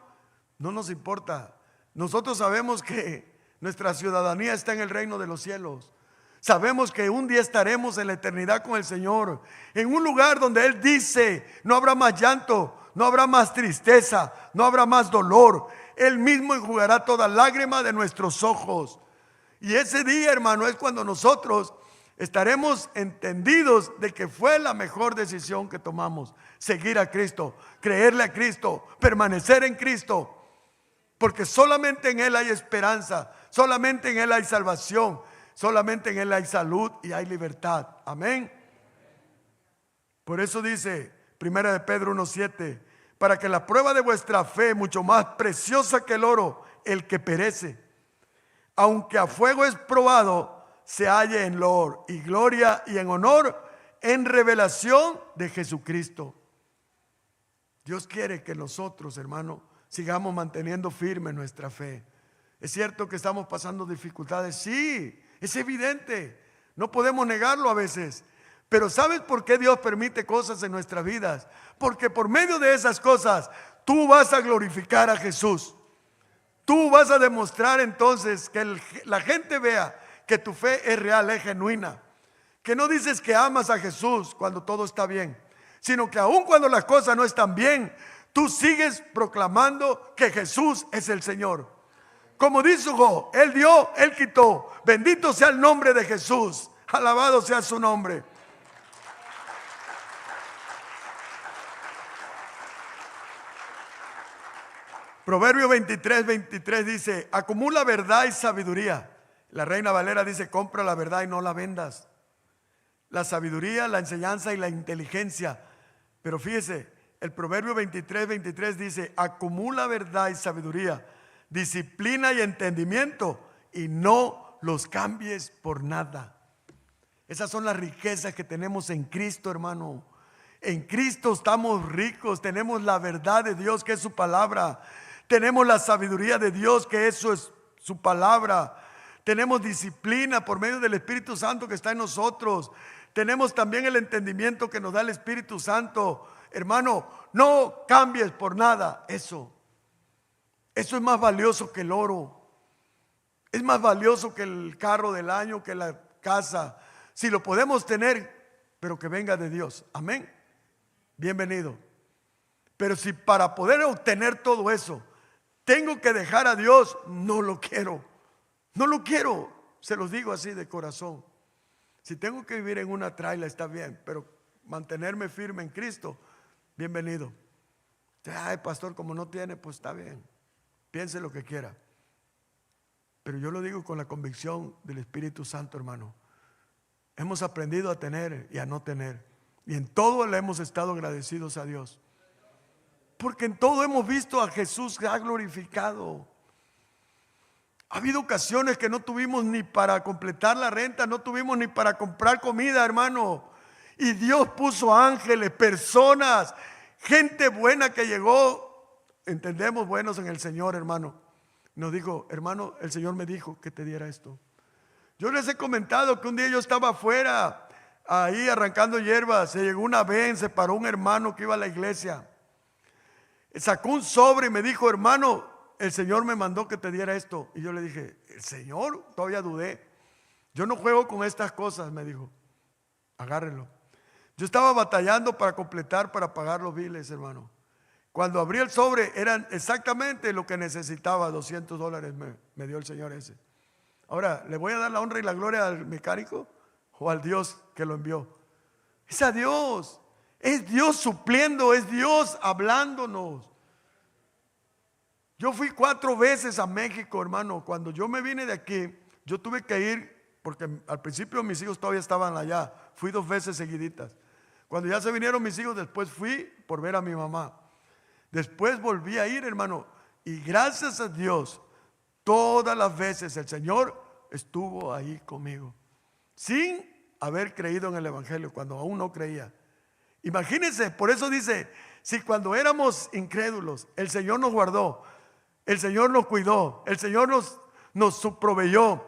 no nos importa. Nosotros sabemos que nuestra ciudadanía está en el reino de los cielos. Sabemos que un día estaremos en la eternidad con el Señor, en un lugar donde Él dice, no habrá más llanto, no habrá más tristeza, no habrá más dolor. Él mismo enjugará toda lágrima de nuestros ojos. Y ese día, hermano, es cuando nosotros estaremos entendidos de que fue la mejor decisión que tomamos. Seguir a Cristo, creerle a Cristo, permanecer en Cristo. Porque solamente en Él hay esperanza, solamente en Él hay salvación, solamente en Él hay salud y hay libertad. Amén. Por eso dice 1 de Pedro 1:7, para que la prueba de vuestra fe, mucho más preciosa que el oro, el que perece, aunque a fuego es probado, se halle en loor y gloria y en honor, en revelación de Jesucristo. Dios quiere que nosotros, hermano, sigamos manteniendo firme nuestra fe. Es cierto que estamos pasando dificultades, sí, Es evidente, no podemos negarlo a veces. Pero ¿sabes por qué Dios permite cosas en nuestras vidas? Porque por medio de esas cosas tú vas a glorificar a Jesús. Tú vas a demostrar entonces que la gente vea que tu fe es real, es genuina. Que no dices que amas a Jesús cuando todo está bien, sino que aun cuando las cosas no están bien, tú sigues proclamando que Jesús es el Señor. Como dijo, Él dio, Él quitó. Bendito sea el nombre de Jesús. Alabado sea su nombre. Proverbio 23 dice: acumula verdad y sabiduría. La Reina Valera dice: compra la verdad y no la vendas. La sabiduría, la enseñanza y la inteligencia. Pero fíjese, el Proverbio 23 dice: acumula verdad y sabiduría, disciplina y entendimiento, y no los cambies por nada. Esas son las riquezas que tenemos en Cristo, hermano. En Cristo estamos ricos. Tenemos la verdad de Dios, que es su palabra. Tenemos la sabiduría de Dios, que eso es su palabra. Tenemos disciplina por medio del Espíritu Santo que está en nosotros. Tenemos también el entendimiento que nos da el Espíritu Santo. Hermano, no cambies por nada eso. Eso es más valioso que el oro. Es más valioso que el carro del año, que la casa. Si lo podemos tener, pero que venga de Dios. Amén. Bienvenido. Pero si para poder obtener todo eso tengo que dejar a Dios, no lo quiero. No lo quiero. Se los digo así de corazón. Si tengo que vivir en una traila, está bien, pero mantenerme firme en Cristo, bienvenido. Ay, pastor, como no tiene, pues está bien. Piense lo que quiera. Pero yo lo digo con la convicción del Espíritu Santo, hermano. Hemos aprendido a tener y a no tener. Y en todo le hemos estado agradecidos a Dios. Porque en todo hemos visto a Jesús que ha glorificado. Ha habido ocasiones que no tuvimos ni para completar la renta, no tuvimos ni para comprar comida, hermano. Y Dios puso ángeles, personas, gente buena que llegó. Entendemos, buenos en el Señor, hermano. Nos dijo: hermano, el Señor me dijo que te diera esto. Yo les he comentado que un día yo estaba afuera, ahí arrancando hierbas. Se llegó una vez, se paró un hermano que iba a la iglesia. Sacó un sobre y me dijo: hermano, el Señor me mandó que te diera esto. Y yo le dije: ¿el Señor? Todavía dudé. Yo no juego con estas cosas, me dijo. Agárrenlo. Yo estaba batallando para completar, para pagar los biles, hermano. Cuando abrí el sobre, eran exactamente lo que necesitaba. $200 me dio el Señor ese. Ahora, ¿le voy a dar la honra y la gloria al mecánico o al Dios que lo envió? Es a Dios. Es Dios supliendo, es Dios hablándonos. Yo fui 4 veces a México, hermano. Cuando yo me vine de aquí, yo tuve que ir, porque al principio mis hijos todavía estaban allá. Fui 2 veces seguiditas. Cuando ya se vinieron mis hijos, después fui por ver a mi mamá. Después volví a ir, hermano. Y gracias a Dios, todas las veces el Señor estuvo ahí conmigo. Sin haber creído en el Evangelio, cuando aún no creía. Imagínense, por eso dice: si cuando éramos incrédulos, el Señor nos guardó, el Señor nos cuidó, el Señor nos proveyó,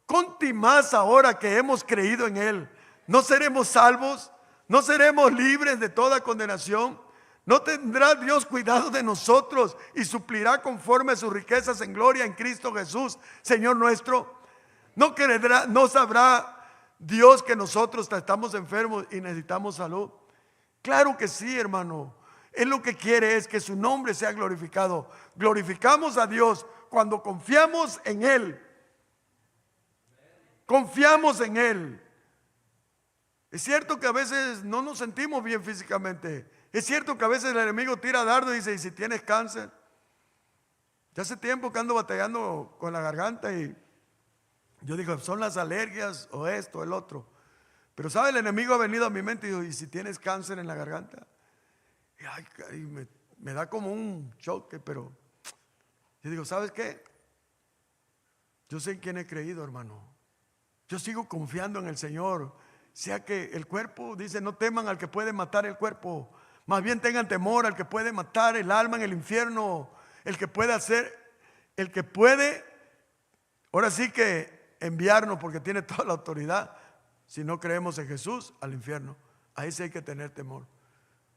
¿cuánto más ahora que hemos creído en Él? ¿No seremos salvos? ¿No seremos libres de toda condenación? ¿No tendrá Dios cuidado de nosotros y suplirá conforme a sus riquezas en gloria en Cristo Jesús, Señor nuestro? ¿No sabrá Dios que nosotros estamos enfermos y necesitamos salud? Claro que sí, hermano. Él lo que quiere es que su nombre sea glorificado. Glorificamos a Dios cuando confiamos en Él. Confiamos en Él. Es cierto que a veces no nos sentimos bien físicamente. Es cierto que a veces el enemigo tira dardo y dice: ¿y si tienes cáncer? Ya hace tiempo que ando batallando con la garganta y yo digo: son las alergias o esto, el otro. Pero sabe, el enemigo ha venido a mi mente y digo: ¿y si tienes cáncer en la garganta? Y me da como un choque, pero yo digo: ¿sabes qué? Yo sé en quién he creído, hermano. Yo sigo confiando en el Señor. Sea que el cuerpo, dice: no teman al que puede matar el cuerpo, más bien tengan temor al que puede matar el alma en el infierno. El que puede hacer, el que puede, ahora sí que enviarnos, porque tiene toda la autoridad, si no creemos en Jesús, al infierno. Ahí sí hay que tener temor.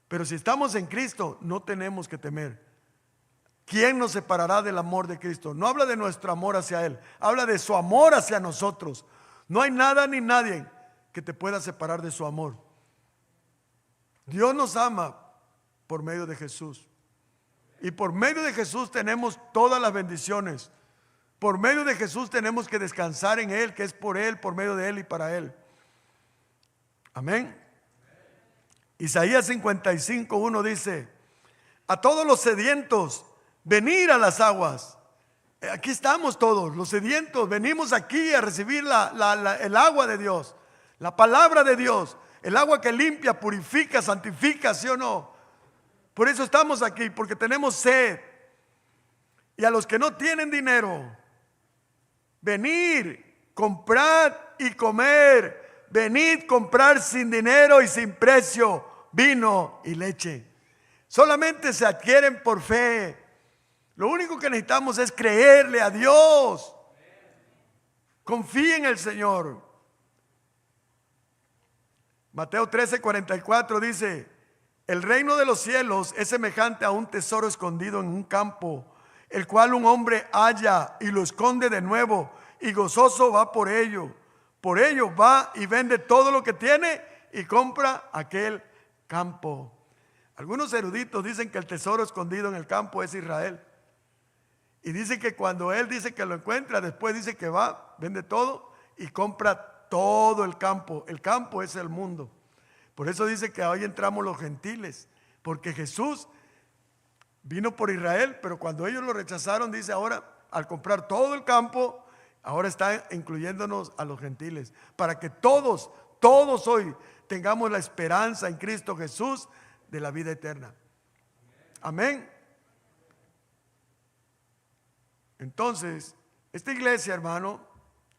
Pero si estamos en Cristo, no tenemos que temer. ¿Quién nos separará del amor de Cristo? No habla de nuestro amor hacia Él, habla de su amor hacia nosotros. No hay nada ni nadie que te pueda separar de su amor. Dios nos ama por medio de Jesús. Y por medio de Jesús tenemos todas las bendiciones. Por medio de Jesús tenemos que descansar en Él, que es por Él, por medio de Él y para Él. Amén. Isaías 55:1 dice: a todos los sedientos, venid a las aguas. Aquí estamos todos, los sedientos, venimos aquí a recibir el agua de Dios, la palabra de Dios, el agua que limpia, purifica, santifica, ¿sí o no? Por eso estamos aquí, porque tenemos sed. Y a los que no tienen dinero, venid, comprad y comer. Venid, comprar sin dinero y sin precio vino y leche. Solamente se adquieren por fe. Lo único que necesitamos es creerle a Dios. Confíe en el Señor. Mateo 13:44 dice: el reino de los cielos es semejante a un tesoro escondido en un campo, el cual un hombre halla y lo esconde de nuevo, y gozoso va por ello. Por ello va y vende todo lo que tiene y compra aquel campo. Algunos eruditos dicen que el tesoro escondido en el campo es Israel. Y dicen que cuando él dice que lo encuentra, después dice que va, vende todo y compra todo el campo. El campo es el mundo. Por eso dice que hoy entramos los gentiles, porque Jesús vino por Israel, pero cuando ellos lo rechazaron, dice ahora, al comprar todo el campo, ahora está incluyéndonos a los gentiles, para que todos hoy tengamos la esperanza en Cristo Jesús de la vida eterna. Amén. Entonces, esta iglesia, hermano,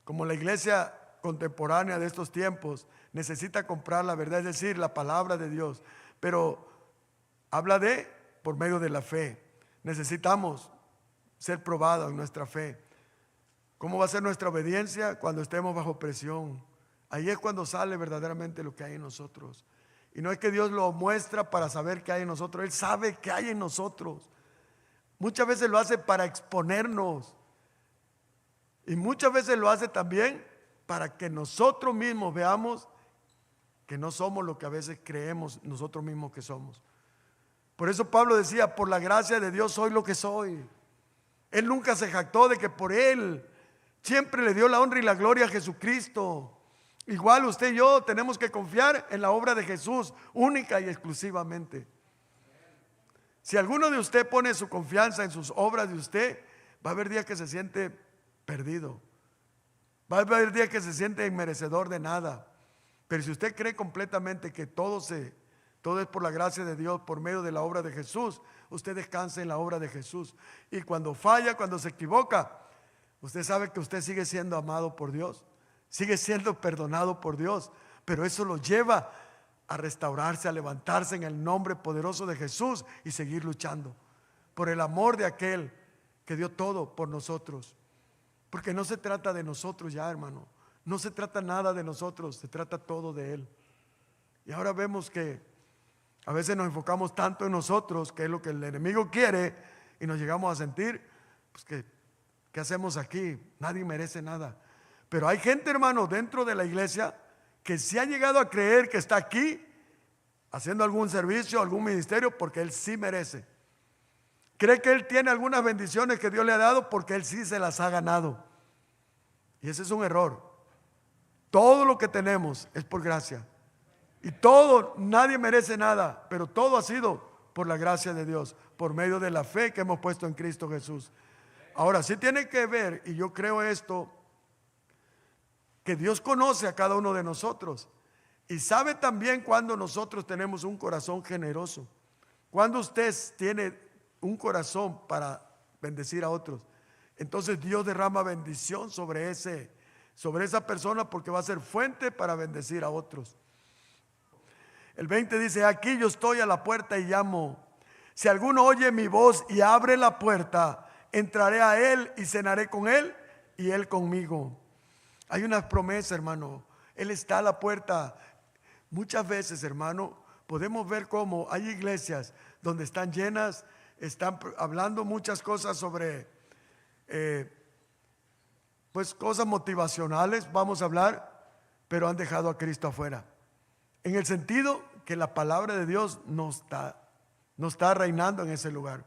como la iglesia contemporánea de estos tiempos, necesita comprar la verdad, es decir, la palabra de Dios, pero habla por medio de la fe. Necesitamos ser probados en nuestra fe. ¿Cómo va a ser nuestra obediencia? Cuando estemos bajo presión. Ahí es cuando sale verdaderamente lo que hay en nosotros. Y no es que Dios lo muestra para saber qué hay en nosotros. Él sabe qué hay en nosotros. Muchas veces lo hace para exponernos. Y muchas veces lo hace también para que nosotros mismos veamos que no somos lo que a veces creemos nosotros mismos que somos. Por eso Pablo decía: por la gracia de Dios soy lo que soy. Él nunca se jactó de que por él siempre le dio la honra y la gloria a Jesucristo. Igual usted y yo tenemos que confiar en la obra de Jesús única y exclusivamente. Si alguno de usted pone su confianza en sus obras de usted, va a haber días que se siente perdido. Va a haber días que se siente inmerecedor de nada. Pero si usted cree completamente que todo es por la gracia de Dios, por medio de la obra de Jesús, usted descansa en la obra de Jesús. Y cuando falla, cuando se equivoca, usted sabe que usted sigue siendo amado por Dios, sigue siendo perdonado por Dios. Pero eso lo lleva a restaurarse, a levantarse en el nombre poderoso de Jesús y seguir luchando por el amor de aquel que dio todo por nosotros. Porque no se trata de nosotros ya, hermano. No se trata nada de nosotros, se trata todo de Él. Y ahora vemos que a veces nos enfocamos tanto en nosotros, que es lo que el enemigo quiere, y nos llegamos a sentir, pues ¿qué hacemos aquí? Nadie merece nada. Pero hay gente, hermano, dentro de la iglesia que sí ha llegado a creer que está aquí haciendo algún servicio, algún ministerio, porque él sí merece. Cree que él tiene algunas bendiciones que Dios le ha dado porque él sí se las ha ganado. Y ese es un error. Todo lo que tenemos es por gracia. Y todo, nadie merece nada, pero todo ha sido por la gracia de Dios, por medio de la fe que hemos puesto en Cristo Jesús. Ahora, sí tiene que ver, y yo creo esto, que Dios conoce a cada uno de nosotros y sabe también cuando nosotros tenemos un corazón generoso. Cuando usted tiene un corazón para bendecir a otros, entonces Dios derrama bendición sobre esa persona, porque va a ser fuente para bendecir a otros. El 20 dice: aquí yo estoy a la puerta y llamo. Si alguno oye mi voz y abre la puerta, entraré a él y cenaré con él y él conmigo. Hay una promesa, hermano. Él está a la puerta. Muchas veces, hermano, podemos ver cómo hay iglesias donde están llenas, están hablando muchas cosas sobre, pues cosas motivacionales, vamos a hablar, pero han dejado a Cristo afuera. En el sentido que la palabra de Dios no está reinando en ese lugar.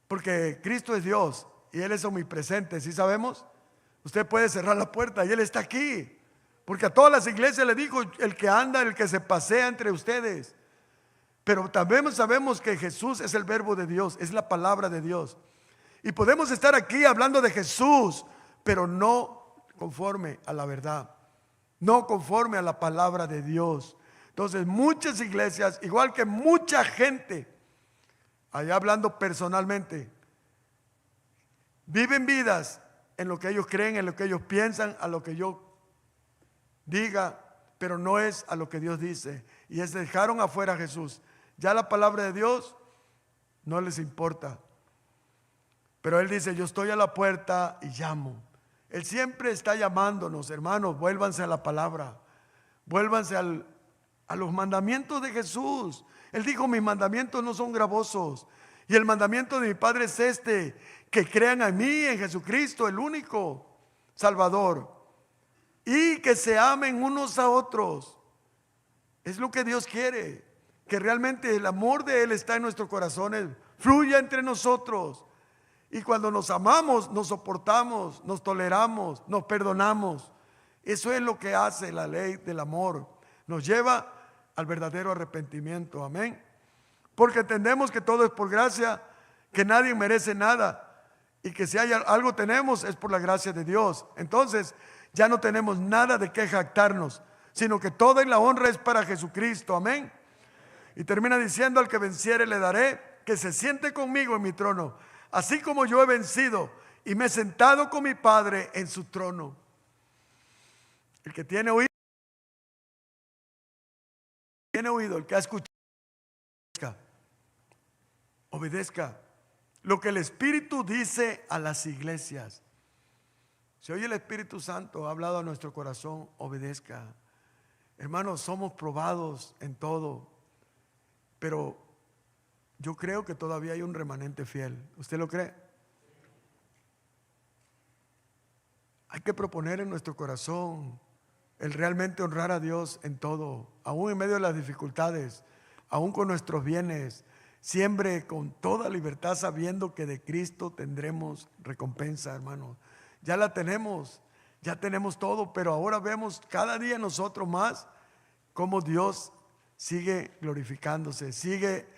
Porque Cristo es Dios y Él es omnipresente, ¿sí sabemos? Usted puede cerrar la puerta y Él está aquí. Porque a todas las iglesias le dijo, el que anda, el que se pasea entre ustedes. Pero también sabemos que Jesús es el verbo de Dios, es la palabra de Dios. Y podemos estar aquí hablando de Jesús, pero no conforme a la verdad, no conforme a la palabra de Dios. Entonces muchas iglesias, igual que mucha gente, allá hablando personalmente, viven vidas en lo que ellos creen, en lo que ellos piensan, a lo que yo diga, pero no es a lo que Dios dice. Y es dejaron afuera a Jesús. Ya la palabra de Dios no les importa. Pero Él dice, yo estoy a la puerta y llamo. Él siempre está llamándonos, hermanos, vuélvanse a la palabra. Vuélvanse a los mandamientos de Jesús. Él dijo, mis mandamientos no son gravosos. Y el mandamiento de mi Padre es este, que crean en mí, en Jesucristo, el único Salvador. Y que se amen unos a otros. Es lo que Dios quiere. Que realmente el amor de Él está en nuestros corazones. Fluya entre nosotros. Y cuando nos amamos, nos soportamos, nos toleramos, nos perdonamos. Eso es lo que hace la ley del amor. Nos lleva al verdadero arrepentimiento. Amén. Porque entendemos que todo es por gracia, que nadie merece nada. Y que si hay algo tenemos es por la gracia de Dios. Entonces ya no tenemos nada de qué jactarnos, sino que toda la honra es para Jesucristo. Amén. Y termina diciendo, al que venciere le daré que se siente conmigo en mi trono, así como yo he vencido y me he sentado con mi Padre en su trono. El que tiene oído, el que ha escuchado, obedezca lo que el Espíritu dice a las iglesias. Si hoy el Espíritu Santo ha hablado a nuestro corazón, obedezca. Hermanos, somos probados en todo, pero yo creo que todavía hay un remanente fiel. ¿Usted lo cree? Hay que proponer en nuestro corazón el realmente honrar a Dios en todo, aún en medio de las dificultades, aún con nuestros bienes. Siempre con toda libertad, sabiendo que de Cristo tendremos recompensa, hermanos. Ya la tenemos, ya tenemos todo, pero ahora vemos cada día nosotros más cómo Dios sigue glorificándose, sigue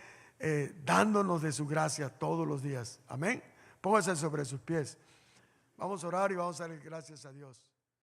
dándonos de su gracia todos los días. Amén. Póngase sobre sus pies. Vamos a orar y vamos a dar gracias a Dios.